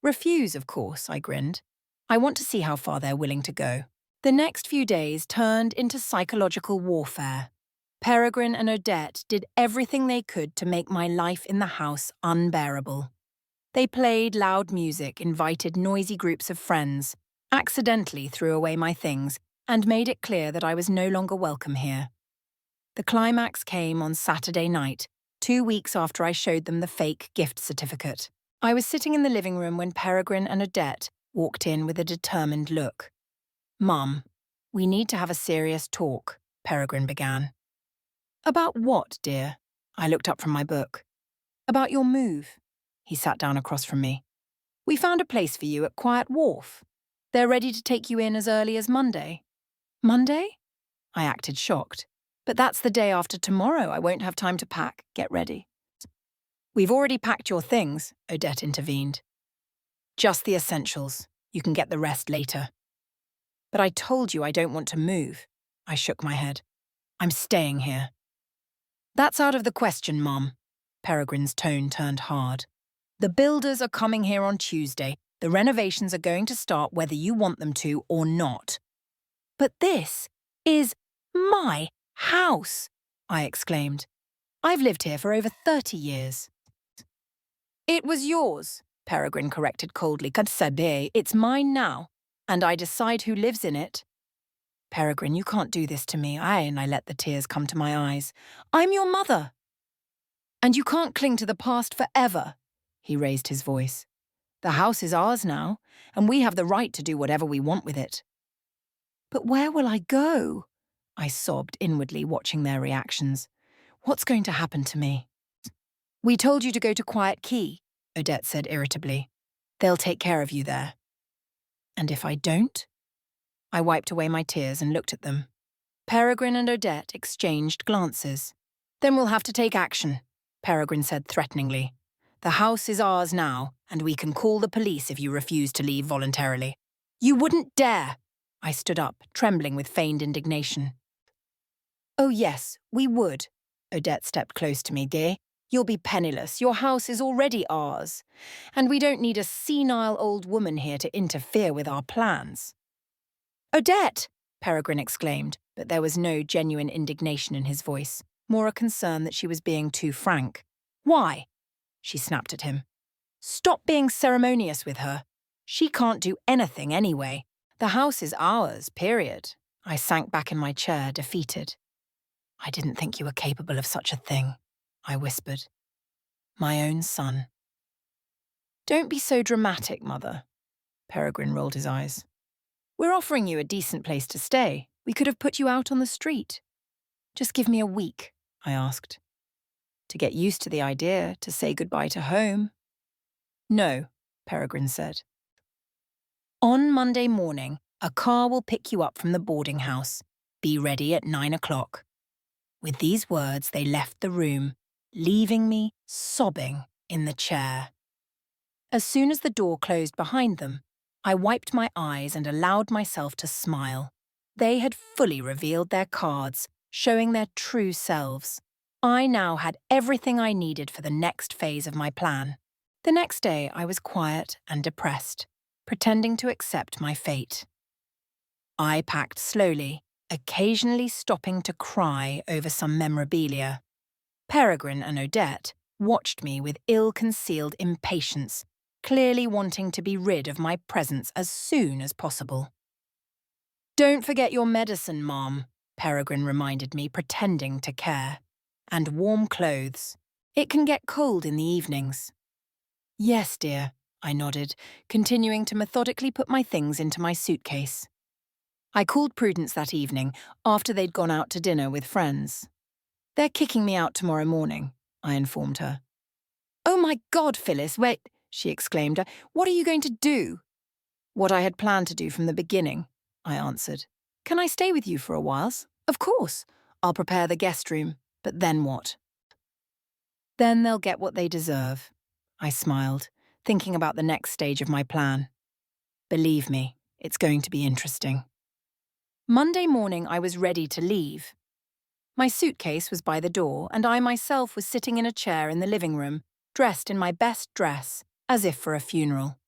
Refuse, of course, I grinned. I want to see how far they're willing to go. The next few days turned into psychological warfare. Peregrine and Odette did everything they could to make my life in the house unbearable. They played loud music, invited noisy groups of friends, accidentally threw away my things, and made it clear that I was no longer welcome here. The climax came on Saturday night, 2 weeks after I showed them the fake gift certificate. I was sitting in the living room when Peregrine and Odette walked in with a determined look. Mum, we need to have a serious talk, Peregrine began. About what, dear? I looked up from my book. About your move. He sat down across from me. We found a place for you at Quiet Wharf. They're ready to take you in as early as Monday. Monday? I acted shocked. But that's the day after tomorrow. I won't have time to pack. Get ready. We've already packed your things, Odette intervened. Just the essentials. You can get the rest later. But I told you I don't want to move. I shook my head. I'm staying here. That's out of the question, Mum. Peregrine's tone turned hard. The builders are coming here on Tuesday. The renovations are going to start whether you want them to or not. But this is my house, I exclaimed. I've lived here for over 30 years. It was yours, Peregrine corrected coldly. It's mine now, and I decide who lives in it. Peregrine, you can't do this to me. And I let the tears come to my eyes. I'm your mother. And you can't cling to the past forever. He raised his voice. The house is ours now, and we have the right to do whatever we want with it. But where will I go? I sobbed inwardly, watching their reactions. What's going to happen to me? We told you to go to Quiet Key, Odette said irritably. They'll take care of you there. And if I don't? I wiped away my tears and looked at them. Peregrine and Odette exchanged glances. Then we'll have to take action, Peregrine said threateningly. The house is ours now, and we can call the police if you refuse to leave voluntarily. You wouldn't dare! I stood up, trembling with feigned indignation. Oh yes, we would. Odette stepped close to me, dear. You'll be penniless. Your house is already ours. And we don't need a senile old woman here to interfere with our plans. Odette! Peregrine exclaimed, but there was no genuine indignation in his voice, more a concern that she was being too frank. Why? She snapped at him. Stop being ceremonious with her. She can't do anything anyway. The house is ours, period. I sank back in my chair, defeated. I didn't think you were capable of such a thing, I whispered. My own son. Don't be so dramatic, Mother. Peregrine rolled his eyes. We're offering you a decent place to stay. We could have put you out on the street. Just give me a week, I asked. To get used to the idea, to say goodbye to home. No, Peregrine said. On Monday morning, a car will pick you up from the boarding house. Be ready at 9 o'clock. With these words, they left the room, leaving me sobbing in the chair. As soon as the door closed behind them, I wiped my eyes and allowed myself to smile. They had fully revealed their cards, showing their true selves. I now had everything I needed for the next phase of my plan. The next day, I was quiet and depressed, pretending to accept my fate. I packed slowly, occasionally stopping to cry over some memorabilia. Peregrine and Odette watched me with ill-concealed impatience, clearly wanting to be rid of my presence as soon as possible. Don't forget your medicine, Mom, Peregrine reminded me, pretending to care. And warm clothes. It can get cold in the evenings. Yes, dear, I nodded, continuing to methodically put my things into my suitcase. I called Prudence that evening, after they'd gone out to dinner with friends. They're kicking me out tomorrow morning, I informed her. Oh my God, Phyllis, wait, she exclaimed. What are you going to do? What I had planned to do from the beginning, I answered. Can I stay with you for a while? Of course. I'll prepare the guest room. But then what? Then they'll get what they deserve, I smiled, thinking about the next stage of my plan. Believe me, it's going to be interesting. Monday morning, I was ready to leave. My suitcase was by the door, and I myself was sitting in a chair in the living room, dressed in my best dress, as if for a funeral.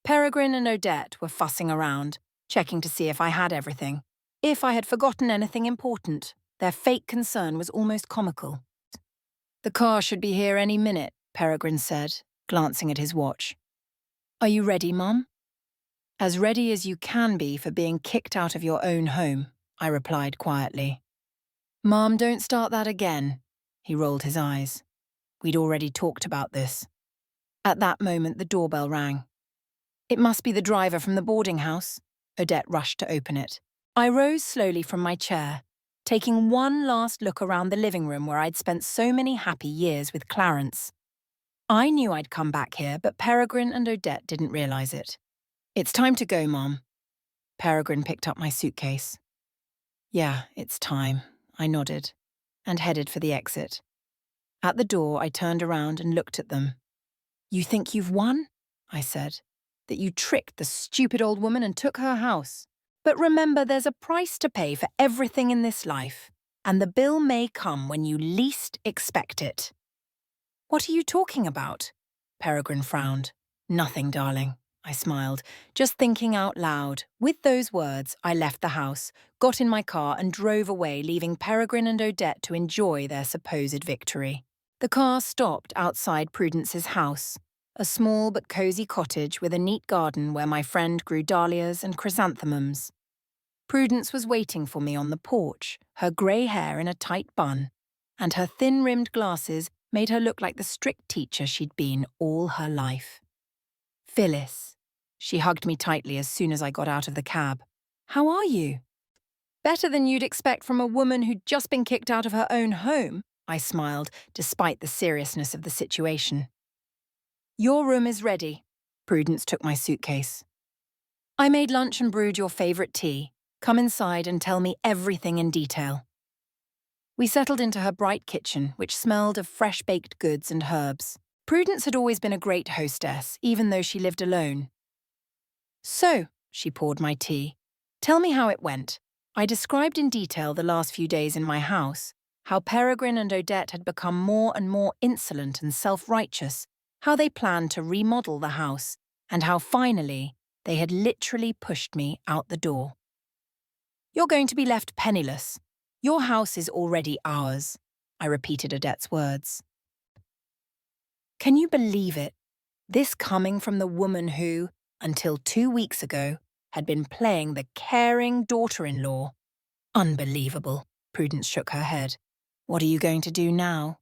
Peregrine and Odette were fussing around, checking to see if I had everything, if I had forgotten anything important. Their fake concern was almost comical. The car should be here any minute, Peregrine said, glancing at his watch. Are you ready, Mum? As ready as you can be for being kicked out of your own home, I replied quietly. Mum, don't start that again. He rolled his eyes. We'd already talked about this. At that moment, the doorbell rang. It must be the driver from the boarding house. Odette rushed to open it. I rose slowly from my chair, taking one last look around the living room where I'd spent so many happy years with Clarence. I knew I'd come back here, but Peregrine and Odette didn't realize it. It's time to go, Mom. Peregrine picked up my suitcase. Yeah, it's time, I nodded, and headed for the exit. At the door, I turned around and looked at them. You think you've won? I said. That you tricked the stupid old woman and took her house. But remember, there's a price to pay for everything in this life, and the bill may come when you least expect it. What are you talking about? Peregrine frowned. Nothing, darling, I smiled, just thinking out loud. With those words, I left the house, got in my car and drove away, leaving Peregrine and Odette to enjoy their supposed victory. The car stopped outside Prudence's house, a small but cosy cottage with a neat garden where my friend grew dahlias and chrysanthemums. Prudence was waiting for me on the porch, her grey hair in a tight bun, and her thin-rimmed glasses made her look like the strict teacher she'd been all her life. Phyllis. She hugged me tightly as soon as I got out of the cab. How are you? Better than you'd expect from a woman who'd just been kicked out of her own home, I smiled, despite the seriousness of the situation. Your room is ready. Prudence took my suitcase. I made lunch and brewed your favourite tea. Come inside and tell me everything in detail. We settled into her bright kitchen, which smelled of fresh-baked goods and herbs. Prudence had always been a great hostess, even though she lived alone. So, she poured my tea. Tell me how it went. I described in detail the last few days in my house, how Peregrine and Odette had become more and more insolent and self-righteous, how they planned to remodel the house, and how finally they had literally pushed me out the door. You're going to be left penniless. Your house is already ours, I repeated Odette's words. Can you believe it? This coming from the woman who, until 2 weeks ago, had been playing the caring daughter-in-law. Unbelievable, Prudence shook her head. What are you going to do now?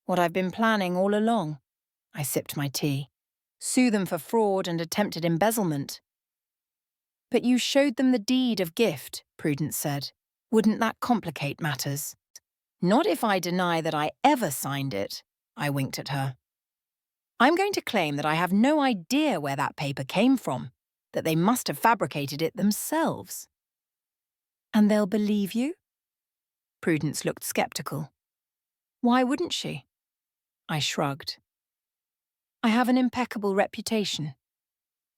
What I've been planning all along. I sipped my tea. Sue them for fraud and attempted embezzlement. But you showed them the deed of gift, Prudence said. Wouldn't that complicate matters? Not if I deny that I ever signed it, I winked at her. I'm going to claim that I have no idea where that paper came from, that they must have fabricated it themselves. And they'll believe you? Prudence looked skeptical. Why wouldn't she? I shrugged. I have an impeccable reputation.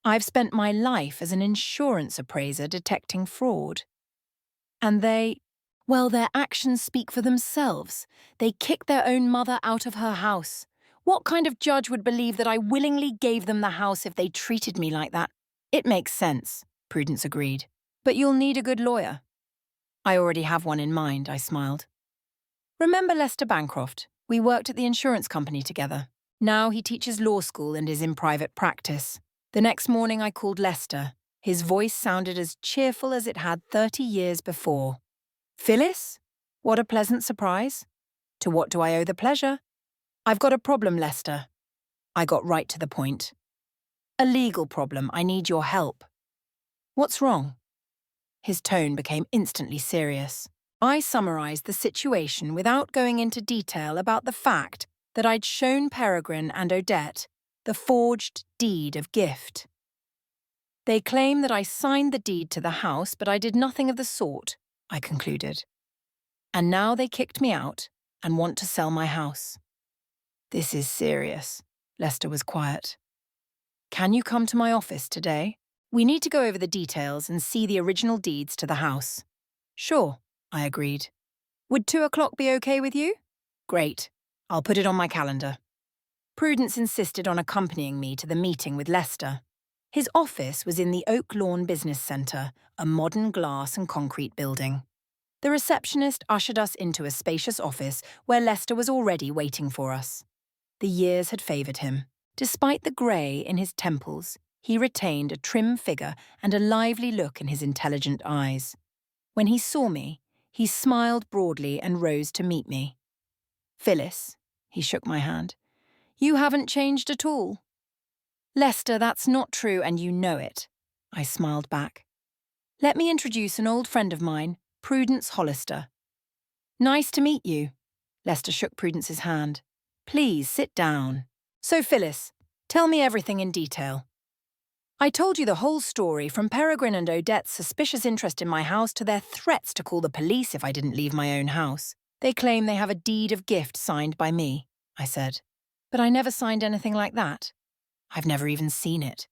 I've spent my life as an insurance appraiser detecting fraud. And their actions speak for themselves. They kicked their own mother out of her house. What kind of judge would believe that I willingly gave them the house if they treated me like that? It makes sense, Prudence agreed. But you'll need a good lawyer. I already have one in mind, I smiled. Remember Lester Bancroft? We worked at the insurance company together. Now he teaches law school and is in private practice. The next morning I called Lester. His voice sounded as cheerful as it had 30 years before. Phyllis? What a pleasant surprise. To what do I owe the pleasure? I've got a problem, Lester. I got right to the point. A legal problem. I need your help. What's wrong? His tone became instantly serious. I summarized the situation without going into detail about the fact that I'd shown Peregrine and Odette the forged deed of gift. They claim that I signed the deed to the house, but I did nothing of the sort, I concluded. And now they kicked me out and want to sell my house. This is serious. Lester was quiet. Can you come to my office today? We need to go over the details and see the original deeds to the house. Sure, I agreed. Would 2 o'clock be okay with you? Great. I'll put it on my calendar. Prudence insisted on accompanying me to the meeting with Lester. His office was in the Oak Lawn Business Centre, a modern glass and concrete building. The receptionist ushered us into a spacious office where Lester was already waiting for us. The years had favoured him. Despite the grey in his temples, he retained a trim figure and a lively look in his intelligent eyes. When he saw me, he smiled broadly and rose to meet me. Phyllis, he shook my hand, you haven't changed at all. Lester, that's not true and you know it, I smiled back. Let me introduce an old friend of mine, Prudence Hollister. Nice to meet you. Lester shook Prudence's hand. Please sit down. So Phyllis, tell me everything in detail. I told you the whole story, from Peregrine and Odette's suspicious interest in my house to their threats to call the police if I didn't leave my own house. They claim they have a deed of gift signed by me, I said. But I never signed anything like that. I've never even seen it.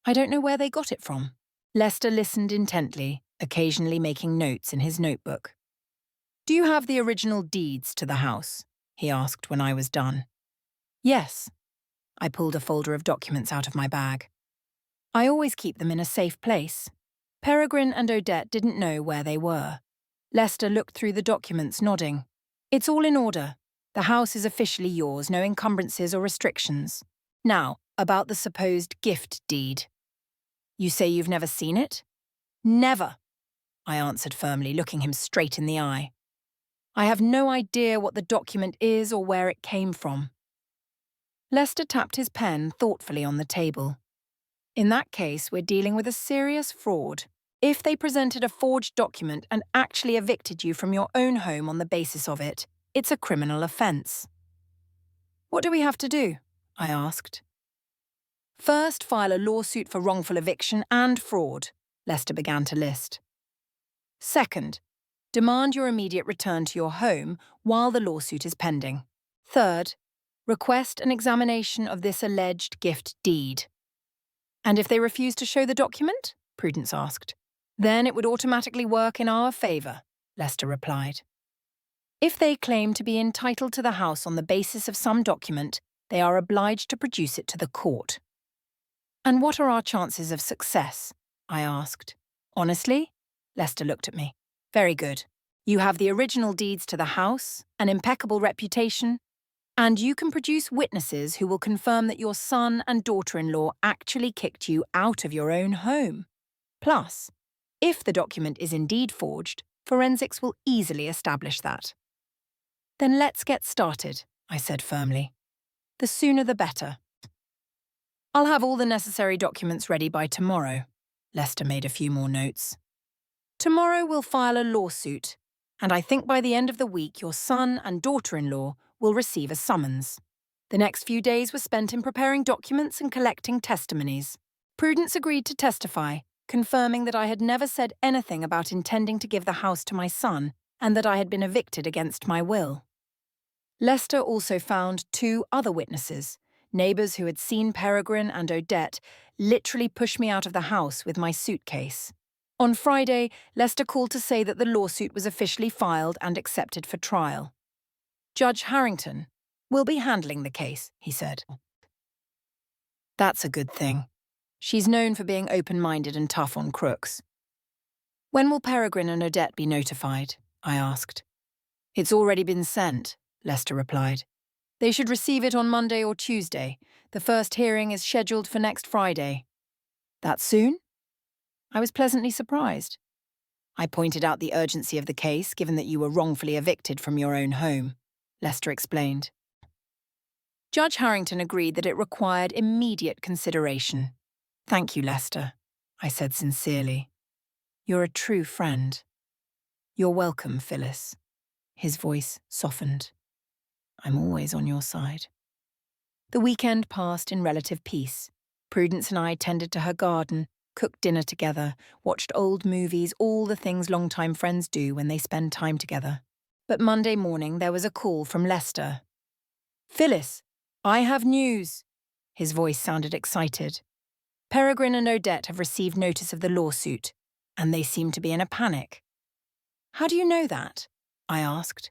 I don't know where they got it from. Lester listened intently, occasionally making notes in his notebook. Do you have the original deeds to the house? He asked when I was done. Yes. I pulled a folder of documents out of my bag. I always keep them in a safe place. Peregrine and Odette didn't know where they were. Lester looked through the documents, nodding. It's all in order. The house is officially yours, no encumbrances or restrictions. Now, about the supposed gift deed. You say you've never seen it? Never, I answered firmly, looking him straight in the eye. I have no idea what the document is or where it came from. Lester tapped his pen thoughtfully on the table. In that case, we're dealing with a serious fraud. If they presented a forged document and actually evicted you from your own home on the basis of it, it's a criminal offence. What do we have to do? I asked. First, file a lawsuit for wrongful eviction and fraud, Lester began to list. Second, demand your immediate return to your home while the lawsuit is pending. Third, request an examination of this alleged gift deed. And if they refuse to show the document? Prudence asked. Then it would automatically work in our favour, Lester replied. If they claim to be entitled to the house on the basis of some document, they are obliged to produce it to the court. And what are our chances of success? I asked. Honestly? Lester looked at me. Very good. You have the original deeds to the house, an impeccable reputation, and you can produce witnesses who will confirm that your son and daughter-in-law actually kicked you out of your own home. Plus, if the document is indeed forged, forensics will easily establish that. Then let's get started, I said firmly. The sooner the better. I'll have all the necessary documents ready by tomorrow. Lester made a few more notes. Tomorrow we'll file a lawsuit, and I think by the end of the week your son and daughter-in-law will receive a summons. The next few days were spent in preparing documents and collecting testimonies. Prudence agreed to testify, confirming that I had never said anything about intending to give the house to my son and that I had been evicted against my will. Lester also found 2 other witnesses, neighbours who had seen Peregrine and Odette literally push me out of the house with my suitcase. On Friday, Lester called to say that the lawsuit was officially filed and accepted for trial. Judge Harrington will be handling the case, he said. That's a good thing. She's known for being open-minded and tough on crooks. When will Peregrine and Odette be notified? I asked. It's already been sent, Lester replied. They should receive it on Monday or Tuesday. The first hearing is scheduled for next Friday. That soon? I was pleasantly surprised. I pointed out the urgency of the case, given that you were wrongfully evicted from your own home, Lester explained. Judge Harrington agreed that it required immediate consideration. Thank you, Lester, I said sincerely. You're a true friend. You're welcome, Phyllis. His voice softened. I'm always on your side. The weekend passed in relative peace. Prudence and I tended to her garden, cooked dinner together, watched old movies, all the things longtime friends do when they spend time together. But Monday morning there was a call from Lester. Phyllis, I have news. His voice sounded excited. Peregrine and Odette have received notice of the lawsuit, and they seem to be in a panic. How do you know that? I asked.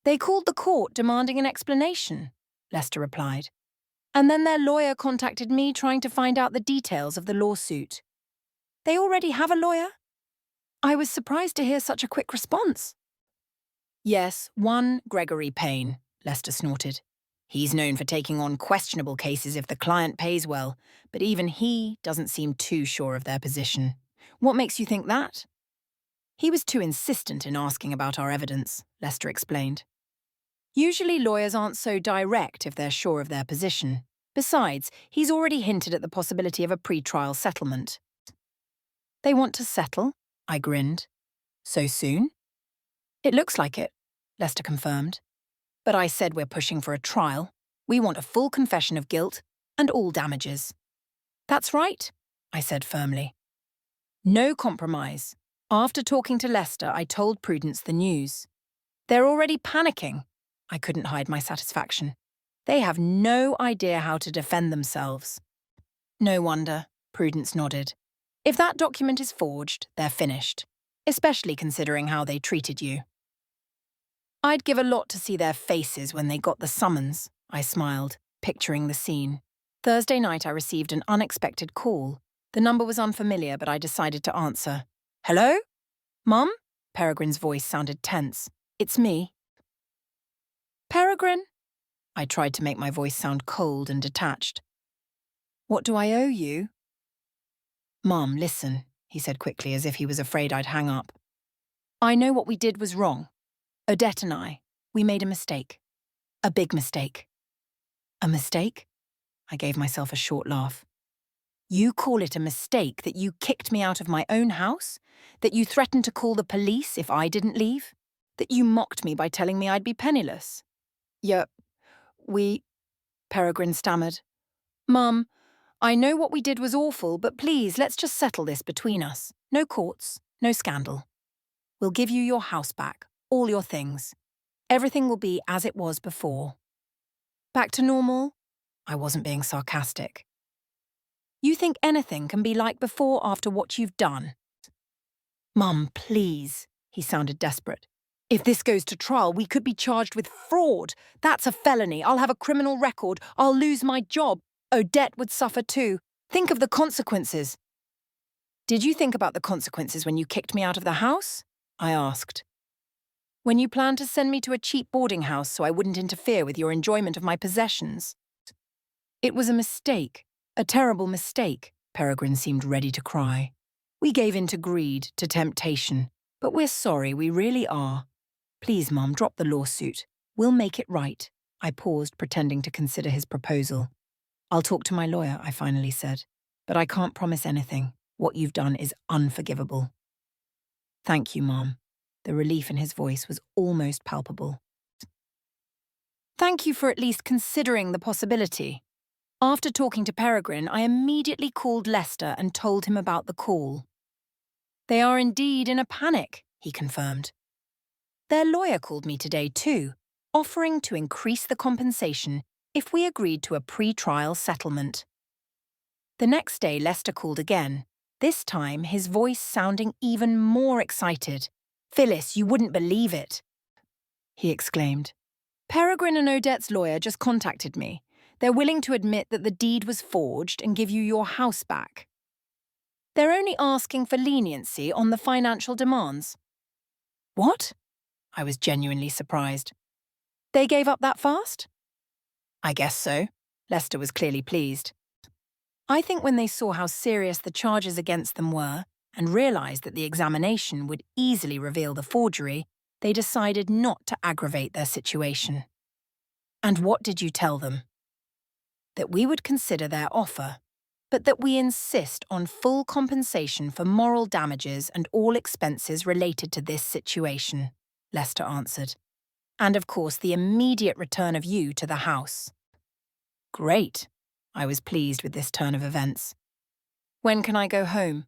They called the court demanding an explanation, Lester replied. And then their lawyer contacted me trying to find out the details of the lawsuit. They already have a lawyer? I was surprised to hear such a quick response. Yes, one Gregory Payne, Lester snorted. He's known for taking on questionable cases if the client pays well, but even he doesn't seem too sure of their position. What makes you think that? He was too insistent in asking about our evidence, Lester explained. Usually lawyers aren't so direct if they're sure of their position. Besides, he's already hinted at the possibility of a pre-trial settlement. They want to settle? I grinned. So soon? It looks like it, Lester confirmed. But I said we're pushing for a trial. We want a full confession of guilt and all damages. That's right, I said firmly. No compromise. After talking to Lester, I told Prudence the news. They're already panicking. I couldn't hide my satisfaction. They have no idea how to defend themselves. No wonder, Prudence nodded. If that document is forged, they're finished, especially considering how they treated you. I'd give a lot to see their faces when they got the summons, I smiled, picturing the scene. Thursday night I received an unexpected call. The number was unfamiliar, but I decided to answer. Hello? Mum? Peregrine's voice sounded tense. It's me. Peregrine? I tried to make my voice sound cold and detached. What do I owe you? Mum, listen, he said quickly as if he was afraid I'd hang up. I know what we did was wrong. Odette and I, we made a mistake. A big mistake. A mistake? I gave myself a short laugh. You call it a mistake that you kicked me out of my own house? That you threatened to call the police if I didn't leave? That you mocked me by telling me I'd be penniless? Yeah, Peregrine stammered. Mum, I know what we did was awful, but please, let's just settle this between us. No courts, no scandal. We'll give you your house back, all your things. Everything will be as it was before. Back to normal? I wasn't being sarcastic. You think anything can be like before after what you've done? Mum, please, he sounded desperate. If this goes to trial, we could be charged with fraud. That's a felony. I'll have a criminal record. I'll lose my job. Odette would suffer too. Think of the consequences. Did you think about the consequences when you kicked me out of the house? I asked. When you planned to send me to a cheap boarding house so I wouldn't interfere with your enjoyment of my possessions? It was a mistake, a terrible mistake. Peregrine seemed ready to cry. We gave in to greed, to temptation. But we're sorry, we really are. Please, Mum, drop the lawsuit. We'll make it right. I paused, pretending to consider his proposal. I'll talk to my lawyer, I finally said. But I can't promise anything. What you've done is unforgivable. Thank you, Mum. The relief in his voice was almost palpable. Thank you for at least considering the possibility. After talking to Peregrine, I immediately called Lester and told him about the call. They are indeed in a panic, he confirmed. Their lawyer called me today too, offering to increase the compensation if we agreed to a pre-trial settlement. The next day, Lester called again, this time his voice sounding even more excited. Phyllis, you wouldn't believe it, he exclaimed. Peregrine and Odette's lawyer just contacted me. They're willing to admit that the deed was forged and give you your house back. They're only asking for leniency on the financial demands. What? I was genuinely surprised. They gave up that fast? I guess so. Lester was clearly pleased. I think when they saw how serious the charges against them were and realized that the examination would easily reveal the forgery, they decided not to aggravate their situation. And what did you tell them? That we would consider their offer, but that we insist on full compensation for moral damages and all expenses related to this situation, Lester answered. And of course the immediate return of you to the house. Great. I was pleased with this turn of events. When can I go home?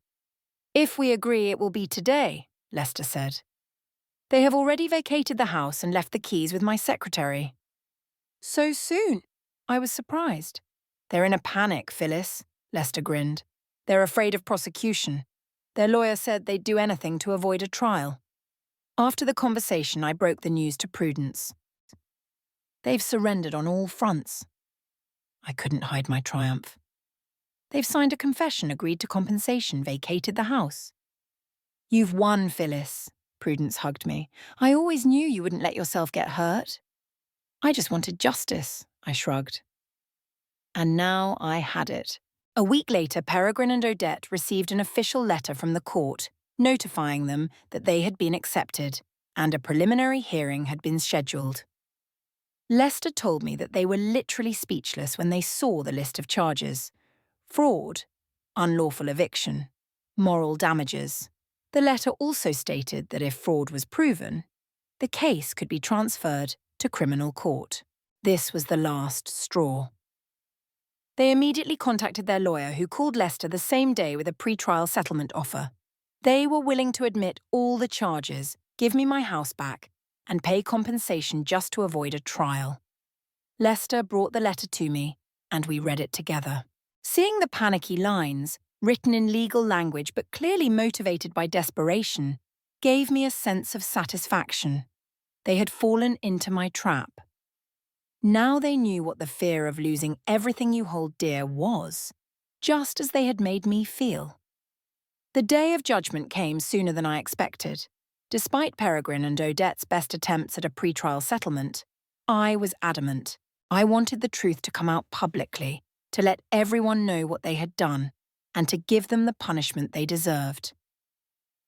If we agree, it will be today, Lester said. They have already vacated the house and left the keys with my secretary. So soon? I was surprised. They're in a panic, Phyllis, Lester grinned. They're afraid of prosecution. Their lawyer said they'd do anything to avoid a trial. After the conversation, I broke the news to Prudence. They've surrendered on all fronts. I couldn't hide my triumph. They've signed a confession, agreed to compensation, vacated the house. You've won, Phyllis, Prudence hugged me. I always knew you wouldn't let yourself get hurt. I just wanted justice, I shrugged. And now I had it. A week later, Peregrine and Odette received an official letter from the court notifying them that they had been accepted and a preliminary hearing had been scheduled. Lester told me that they were literally speechless when they saw the list of charges. Fraud, unlawful eviction, moral damages. The letter also stated that if fraud was proven, the case could be transferred to criminal court. This was the last straw. They immediately contacted their lawyer, who called Lester the same day with a pre-trial settlement offer. They were willing to admit all the charges, give me my house back, and pay compensation just to avoid a trial. Lester brought the letter to me, and we read it together. Seeing the panicky lines, written in legal language but clearly motivated by desperation, gave me a sense of satisfaction. They had fallen into my trap. Now they knew what the fear of losing everything you hold dear was, just as they had made me feel. The day of judgment came sooner than I expected. Despite Peregrine and Odette's best attempts at a pre-trial settlement, I was adamant. I wanted the truth to come out publicly, to let everyone know what they had done, and to give them the punishment they deserved.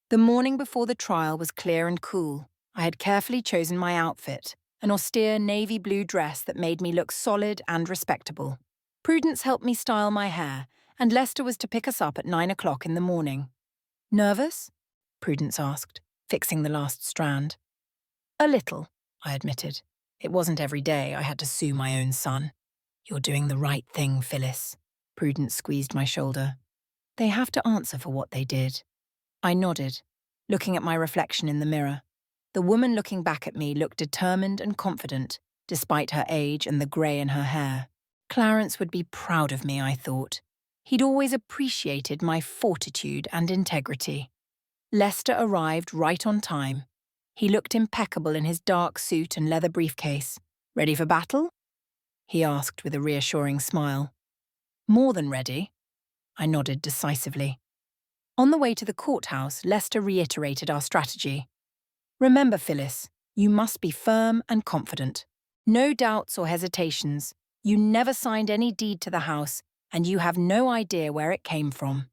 The morning before the trial was clear and cool. I had carefully chosen my outfit, an austere navy blue dress that made me look solid and respectable. Prudence helped me style my hair, and Lester was to pick us up at 9 o'clock in the morning. Nervous? Prudence asked, fixing the last strand. A little, I admitted. It wasn't every day I had to sue my own son. You're doing the right thing, Phyllis. Prudence squeezed my shoulder. They have to answer for what they did. I nodded, looking at my reflection in the mirror. The woman looking back at me looked determined and confident, despite her age and the grey in her hair. Clarence would be proud of me, I thought. He'd always appreciated my fortitude and integrity. Lester arrived right on time. He looked impeccable in his dark suit and leather briefcase. Ready for battle? He asked with a reassuring smile. More than ready. I nodded decisively. On the way to the courthouse, Lester reiterated our strategy. Remember, Phyllis, you must be firm and confident. No doubts or hesitations. You never signed any deed to the house, and you have no idea where it came from.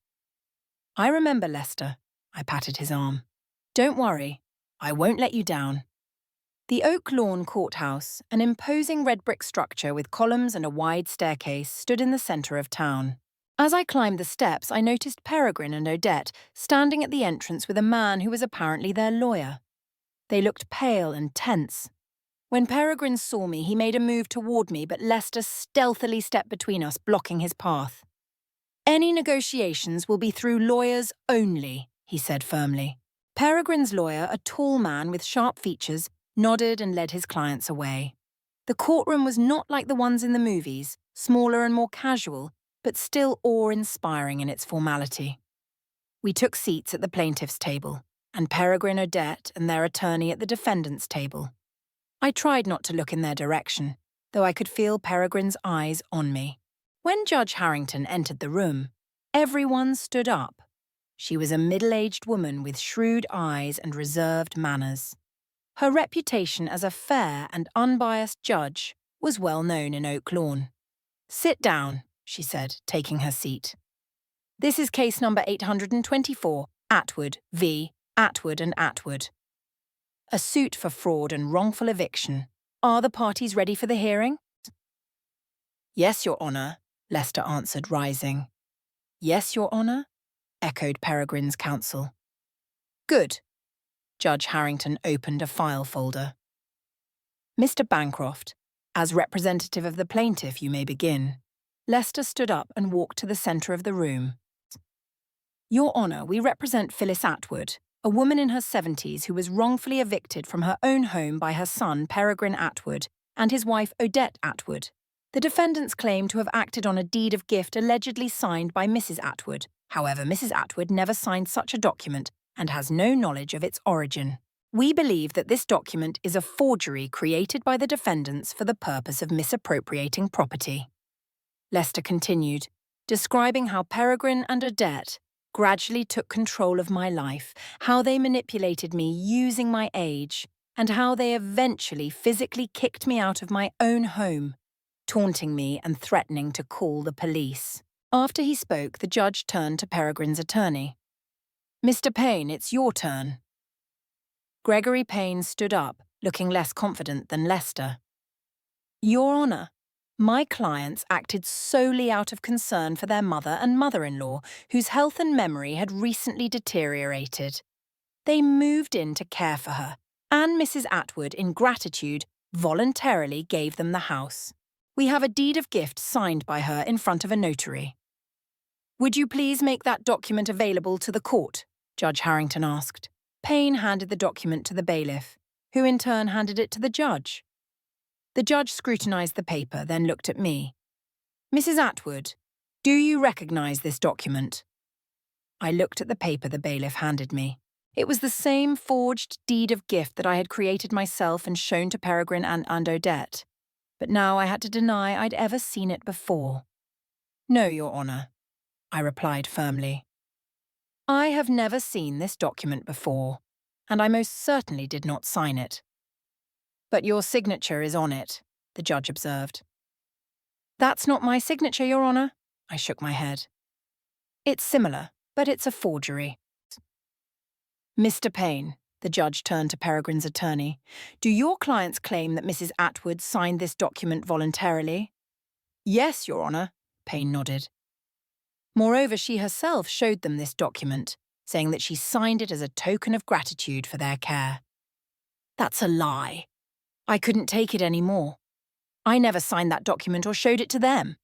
I remember, Lester. I patted his arm. Don't worry. I won't let you down. The Oak Lawn Courthouse, an imposing red brick structure with columns and a wide staircase, stood in the centre of town. As I climbed the steps, I noticed Peregrine and Odette standing at the entrance with a man who was apparently their lawyer. They looked pale and tense. When Peregrine saw me, he made a move toward me, but Lester stealthily stepped between us, blocking his path. Any negotiations will be through lawyers only, he said firmly. Peregrine's lawyer, a tall man with sharp features, nodded and led his clients away. The courtroom was not like the ones in the movies, smaller and more casual, but still awe-inspiring in its formality. We took seats at the plaintiff's table, and Peregrine, Odette and their attorney at the defendant's table. I tried not to look in their direction, though I could feel Peregrine's eyes on me. When Judge Harrington entered the room, everyone stood up. She was a middle-aged woman with shrewd eyes and reserved manners. Her reputation as a fair and unbiased judge was well known in Oak Lawn. Sit down, she said, taking her seat. This is case number 824, Atwood v. Atwood and Atwood. A suit for fraud and wrongful eviction. Are the parties ready for the hearing? Yes, Your Honour, Lester answered, rising. Yes, Your Honour, echoed Peregrine's counsel. Good. Judge Harrington opened a file folder. Mr. Bancroft, as representative of the plaintiff, you may begin. Lester stood up and walked to the centre of the room. Your Honour, we represent Phyllis Atwood, a woman in her 70s who was wrongfully evicted from her own home by her son, Peregrine Atwood, and his wife, Odette Atwood. The defendants claim to have acted on a deed of gift allegedly signed by Mrs. Atwood. However, Mrs. Atwood never signed such a document and has no knowledge of its origin. We believe that this document is a forgery created by the defendants for the purpose of misappropriating property. Lester continued, describing how Peregrine and Odette gradually took control of my life, how they manipulated me using my age, and how they eventually physically kicked me out of my own home, taunting me and threatening to call the police. After he spoke, the judge turned to Peregrine's attorney. Mr. Payne, it's your turn. Gregory Payne stood up, looking less confident than Lester. Your Honour, my clients acted solely out of concern for their mother and mother-in-law, whose health and memory had recently deteriorated. They moved in to care for her, and Mrs. Atwood, in gratitude, voluntarily gave them the house. We have a deed of gift signed by her in front of a notary. Would you please make that document available to the court? Judge Harrington asked. Payne handed the document to the bailiff, who in turn handed it to the judge. The judge scrutinised the paper, then looked at me. Mrs. Atwood, do you recognise this document? I looked at the paper the bailiff handed me. It was the same forged deed of gift that I had created myself and shown to Peregrine and Odette. But now I had to deny I'd ever seen it before. No, Your Honour, I replied firmly. I have never seen this document before, and I most certainly did not sign it. But your signature is on it, the judge observed. That's not my signature, Your Honour, I shook my head. It's similar, but it's a forgery. Mr. Payne, the judge turned to Peregrine's attorney, do your clients claim that Mrs. Atwood signed this document voluntarily? Yes, Your Honour, Payne nodded. Moreover, she herself showed them this document, saying that she signed it as a token of gratitude for their care. That's a lie. I couldn't take it anymore. I never signed that document or showed it to them.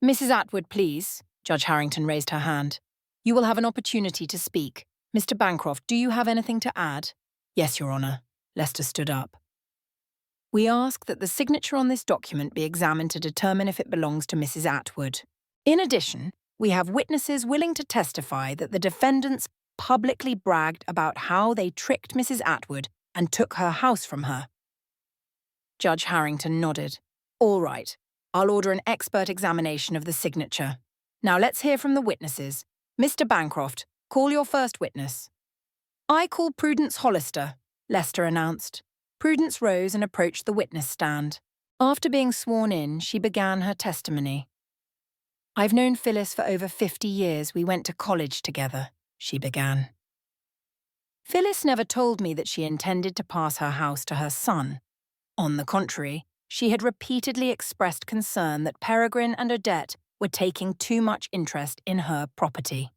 Mrs. Atwood, please. Judge Harrington raised her hand. You will have an opportunity to speak. Mr. Bancroft, do you have anything to add? Yes, Your Honour. Lester stood up. We ask that the signature on this document be examined to determine if it belongs to Mrs. Atwood. In addition, we have witnesses willing to testify that the defendants publicly bragged about how they tricked Mrs. Atwood and took her house from her. Judge Harrington nodded. All right, I'll order an expert examination of the signature. Now let's hear from the witnesses. Mr. Bancroft, call your first witness. I call Prudence Hollister, Lester announced. Prudence rose and approached the witness stand. After being sworn in, she began her testimony. I've known Phyllis for over 50 years. We went to college together, she began. Phyllis never told me that she intended to pass her house to her son. On the contrary, she had repeatedly expressed concern that Peregrine and Odette were taking too much interest in her property.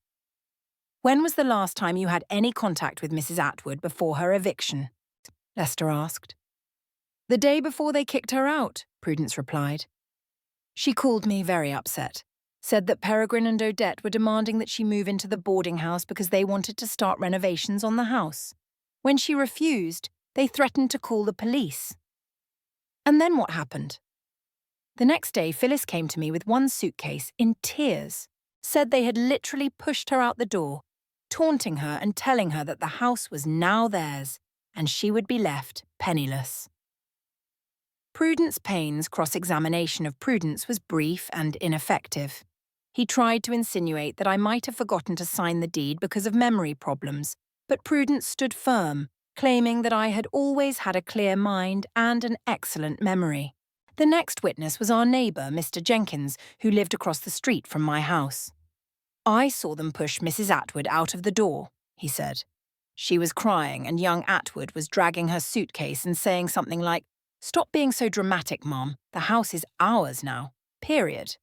When was the last time you had any contact with Mrs. Atwood before her eviction? Lester asked. The day before they kicked her out, Prudence replied. She called me very upset, said that Peregrine and Odette were demanding that she move into the boarding house because they wanted to start renovations on the house. When she refused, they threatened to call the police. And then what happened? The next day, Phyllis came to me with one suitcase in tears, said they had literally pushed her out the door, taunting her and telling her that the house was now theirs and she would be left penniless. Prudence Payne's cross-examination of Prudence was brief and ineffective. He tried to insinuate that I might have forgotten to sign the deed because of memory problems, but Prudence stood firm, claiming that I had always had a clear mind and an excellent memory. The next witness was our neighbour, Mr. Jenkins, who lived across the street from my house. I saw them push Mrs. Atwood out of the door, he said. She was crying and young Atwood was dragging her suitcase and saying something like, "Stop being so dramatic, Mom. The house is ours now. Period."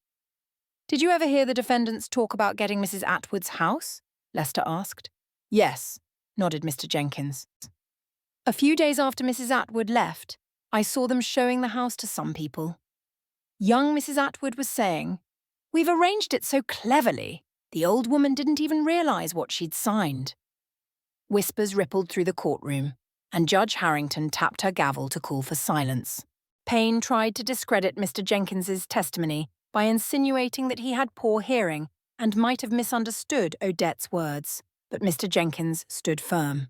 Did you ever hear the defendants talk about getting Mrs. Atwood's house? Lester asked. Yes, nodded Mr. Jenkins. A few days after Mrs. Atwood left, I saw them showing the house to some people. Young Mrs. Atwood was saying, "We've arranged it so cleverly. The old woman didn't even realise what she'd signed." Whispers rippled through the courtroom, and Judge Harrington tapped her gavel to call for silence. Payne tried to discredit Mr. Jenkins's testimony by insinuating that he had poor hearing and might have misunderstood Odette's words, but Mr. Jenkins stood firm.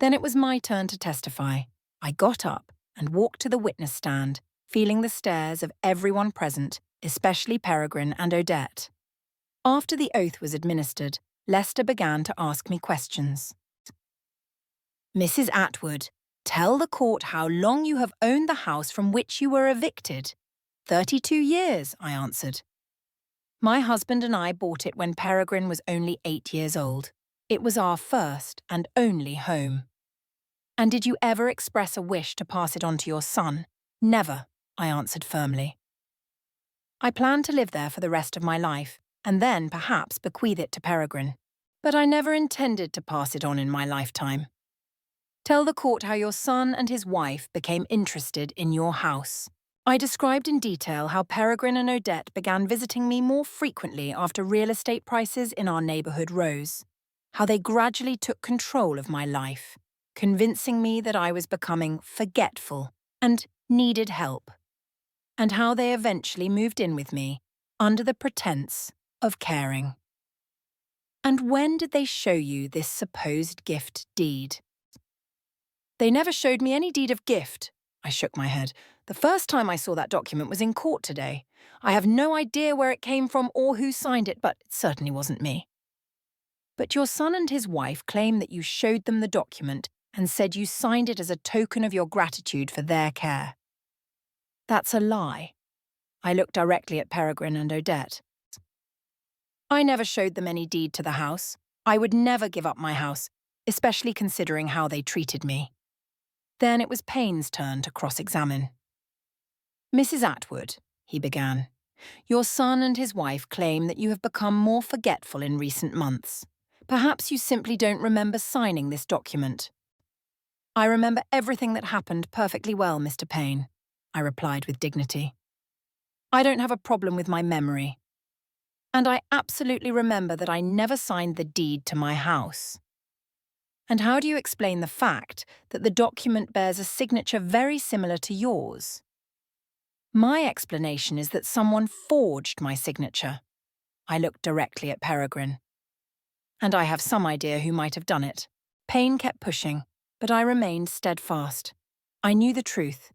Then it was my turn to testify. I got up and walked to the witness stand, feeling the stares of everyone present, especially Peregrine and Odette. After the oath was administered, Lester began to ask me questions. Mrs. Atwood, tell the court how long you have owned the house from which you were evicted. 32 years, I answered. My husband and I bought it when Peregrine was only 8 years old. It was our first and only home. And did you ever express a wish to pass it on to your son? Never, I answered firmly. I planned to live there for the rest of my life, and then perhaps bequeath it to Peregrine. But I never intended to pass it on in my lifetime. Tell the court how your son and his wife became interested in your house. I described in detail how Peregrine and Odette began visiting me more frequently after real estate prices in our neighbourhood rose, how they gradually took control of my life, convincing me that I was becoming forgetful and needed help, and how they eventually moved in with me under the pretense of caring. And when did they show you this supposed gift deed? They never showed me any deed of gift. I shook my head. The first time I saw that document was in court today. I have no idea where it came from or who signed it, but it certainly wasn't me. But your son and his wife claim that you showed them the document and said you signed it as a token of your gratitude for their care. That's a lie. I looked directly at Peregrine and Odette. I never showed them any deed to the house. I would never give up my house, especially considering how they treated me. Then it was Payne's turn to cross-examine. Mrs. Atwood, he began, Your son and his wife claim that you have become more forgetful in recent months. Perhaps you simply don't remember signing this document. I remember everything that happened perfectly well, Mr. Payne, I replied with dignity. I don't have a problem with my memory. And I absolutely remember that I never signed the deed to my house. And how do you explain the fact that the document bears a signature very similar to yours? My explanation is that someone forged my signature. I looked directly at Peregrine. And I have some idea who might have done it. Payne kept pushing, but I remained steadfast. I knew the truth.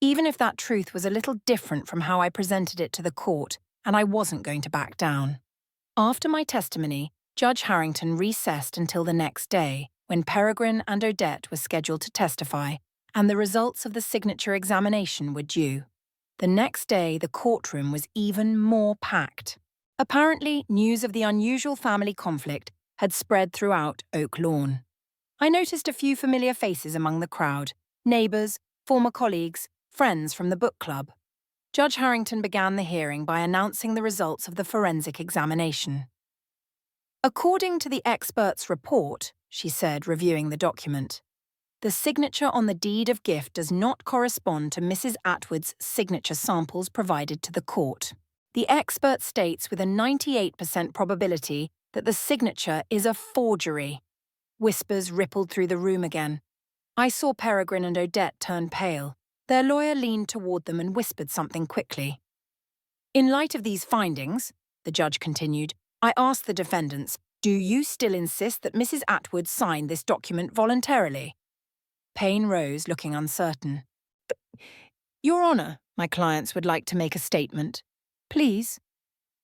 Even if that truth was a little different from how I presented it to the court, and I wasn't going to back down. After my testimony, Judge Harrington recessed until the next day, when Peregrine and Odette were scheduled to testify, and the results of the signature examination were due. The next day, the courtroom was even more packed. Apparently, news of the unusual family conflict had spread throughout Oak Lawn. I noticed a few familiar faces among the crowd, neighbours, former colleagues, friends from the book club. Judge Harrington began the hearing by announcing the results of the forensic examination. According to the expert's report, she said, reviewing the document, the signature on the deed of gift does not correspond to Mrs. Atwood's signature samples provided to the court. The expert states with a 98% probability that the signature is a forgery. Whispers rippled through the room again. I saw Peregrine and Odette turn pale. Their lawyer leaned toward them and whispered something quickly. In light of these findings, the judge continued, I asked the defendants, do you still insist that Mrs. Atwood signed this document voluntarily? Payne rose, looking uncertain. Your Honour, my clients would like to make a statement. Please.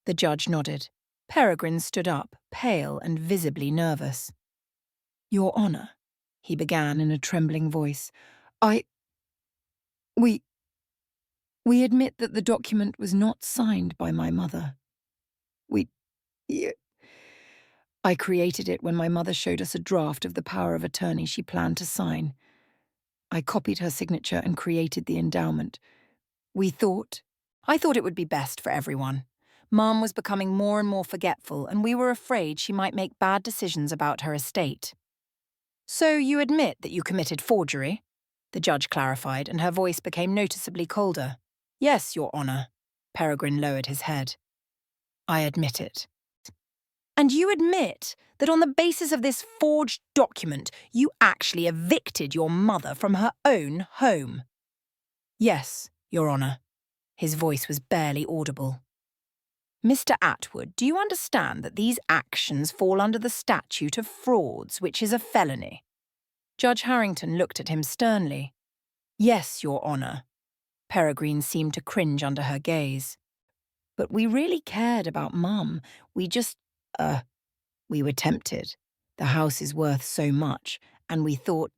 The judge nodded. Peregrine stood up, pale and visibly nervous. Your Honour, he began in a trembling voice, We admit that the document was not signed by my mother. I created it when my mother showed us a draft of the power of attorney she planned to sign. I copied her signature and created the endowment. I thought it would be best for everyone. Mum was becoming more and more forgetful, and we were afraid she might make bad decisions about her estate. So you admit that you committed forgery? The judge clarified, and her voice became noticeably colder. Yes, Your Honour. Peregrine lowered his head. I admit it. And you admit that on the basis of this forged document, you actually evicted your mother from her own home? Yes, Your Honour. His voice was barely audible. Mr. Atwood, do you understand that these actions fall under the statute of frauds, which is a felony? Judge Harrington looked at him sternly. Yes, Your Honour. Peregrine seemed to cringe under her gaze. But we really cared about Mum. We were tempted. The house is worth so much, and we thought...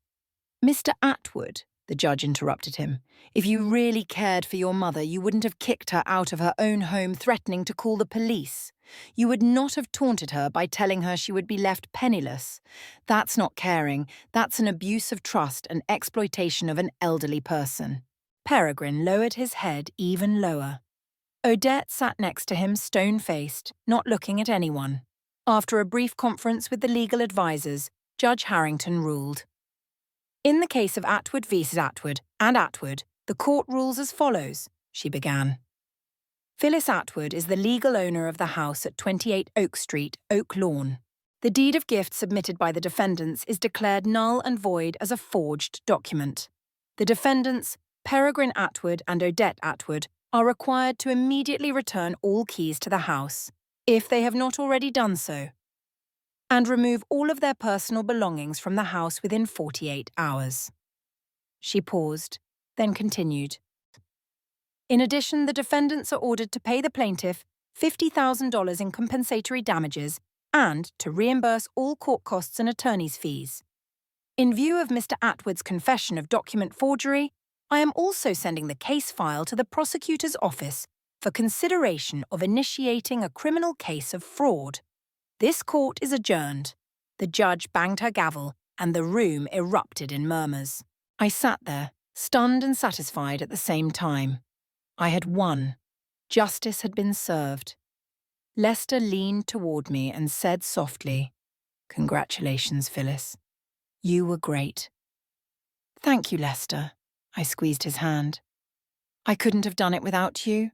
Mr. Atwood, the judge interrupted him, if you really cared for your mother, you wouldn't have kicked her out of her own home threatening to call the police. You would not have taunted her by telling her she would be left penniless. That's not caring. That's an abuse of trust and exploitation of an elderly person. Peregrine lowered his head even lower. Odette sat next to him stone-faced, not looking at anyone. After a brief conference with the legal advisers, Judge Harrington ruled. In the case of Atwood v. Atwood and Atwood, the court rules as follows, she began. Phyllis Atwood is the legal owner of the house at 28 Oak Street, Oak Lawn. The deed of gift submitted by the defendants is declared null and void as a forged document. The defendants, Peregrine Atwood and Odette Atwood, are required to immediately return all keys to the house, if they have not already done so, and remove all of their personal belongings from the house within 48 hours. She paused, then continued. In addition, the defendants are ordered to pay the plaintiff $50,000 in compensatory damages and to reimburse all court costs and attorney's fees. In view of Mr. Atwood's confession of document forgery, I am also sending the case file to the prosecutor's office for consideration of initiating a criminal case of fraud. This court is adjourned. The judge banged her gavel, and the room erupted in murmurs. I sat there, stunned and satisfied at the same time. I had won. Justice had been served. Lester leaned toward me and said softly, "Congratulations, Phyllis. You were great." "Thank you, Lester." I squeezed his hand. "I couldn't have done it without you."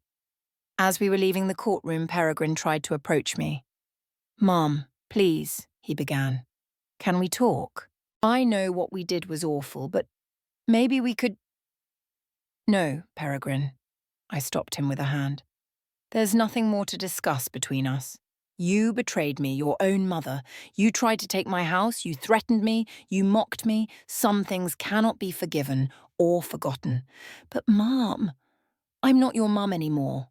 As we were leaving the courtroom, Peregrine tried to approach me. "Mom, please," he began. "Can we talk? I know what we did was awful, but maybe we could—" "No, Peregrine." I stopped him with a hand. "There's nothing more to discuss between us. You betrayed me, your own mother. You tried to take my house, you threatened me, you mocked me. Some things cannot be forgiven or forgotten. But Mom, I'm not your mum anymore."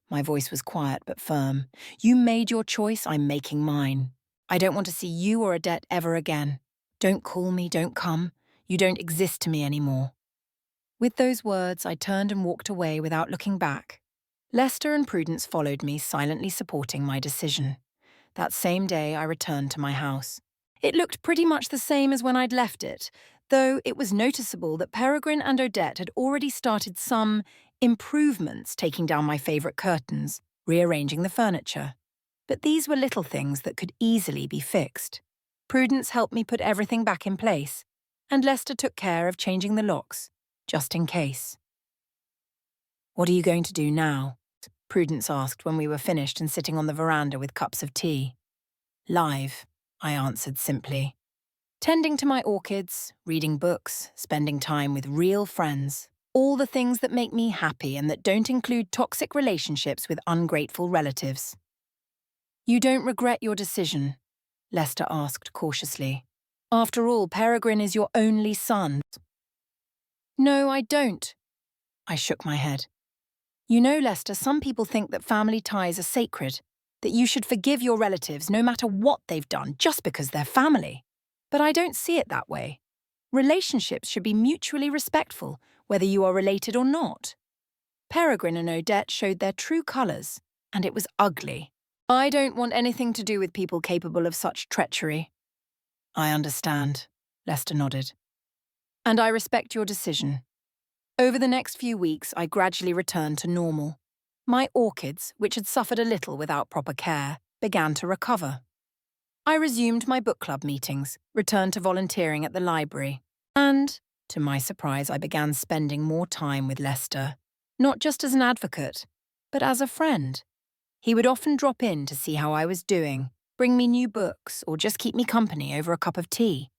My voice was quiet but firm. "You made your choice, I'm making mine. I don't want to see you or Odette ever again. Don't call me, don't come. You don't exist to me anymore." With those words, I turned and walked away without looking back. Lester and Prudence followed me, silently supporting my decision. That same day, I returned to my house. It looked pretty much the same as when I'd left it, though it was noticeable that Peregrine and Odette had already started some improvements, taking down my favourite curtains, rearranging the furniture. But these were little things that could easily be fixed. Prudence helped me put everything back in place, and Lester took care of changing the locks, just in case. "What are you going to do now?" Prudence asked when we were finished and sitting on the veranda with cups of tea. "Live," I answered simply. "Tending to my orchids, reading books, spending time with real friends. All the things that make me happy and that don't include toxic relationships with ungrateful relatives." "You don't regret your decision?" Lester asked cautiously. "After all, Peregrine is your only son." "No, I don't." I shook my head. "You know, Lester, some people think that family ties are sacred, that you should forgive your relatives no matter what they've done just because they're family. But I don't see it that way. Relationships should be mutually respectful, whether you are related or not. Peregrine and Odette showed their true colours, and it was ugly. I don't want anything to do with people capable of such treachery." "I understand," Lester nodded. "And I respect your decision." Over the next few weeks, I gradually returned to normal. My orchids, which had suffered a little without proper care, began to recover. I resumed my book club meetings, returned to volunteering at the library, and, to my surprise, I began spending more time with Lester, not just as an advocate, but as a friend. He would often drop in to see how I was doing, bring me new books, or just keep me company over a cup of tea.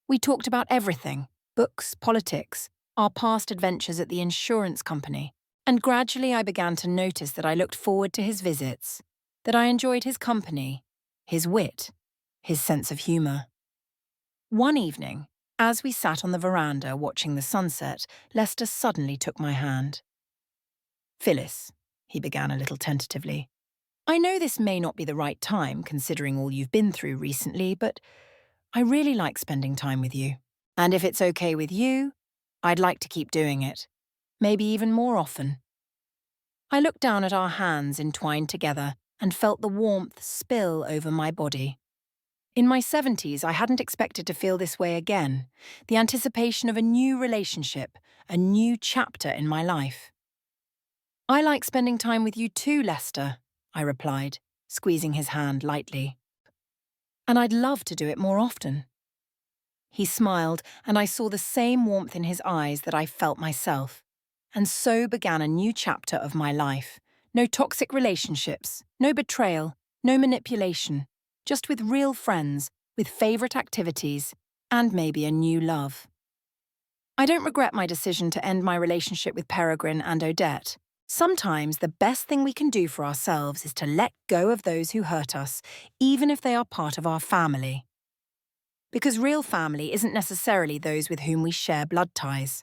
We talked about everything: books, politics, our past adventures at the insurance company, and gradually I began to notice that I looked forward to his visits, that I enjoyed his company, his wit, his sense of humour. One evening, as we sat on the veranda watching the sunset, Lester suddenly took my hand. "Phyllis," he began a little tentatively, "I know this may not be the right time considering all you've been through recently, but I really like spending time with you. And if it's okay with you, I'd like to keep doing it, maybe even more often." I looked down at our hands entwined together and felt the warmth spill over my body. In my 70s, I hadn't expected to feel this way again, the anticipation of a new relationship, a new chapter in my life. "I like spending time with you too, Lester," I replied, squeezing his hand lightly. "And I'd love to do it more often." He smiled, and I saw the same warmth in his eyes that I felt myself. And so began a new chapter of my life. No toxic relationships, no betrayal, no manipulation, just with real friends, with favourite activities, and maybe a new love. I don't regret my decision to end my relationship with Peregrine and Odette. Sometimes the best thing we can do for ourselves is to let go of those who hurt us, even if they are part of our family. Because real family isn't necessarily those with whom we share blood ties.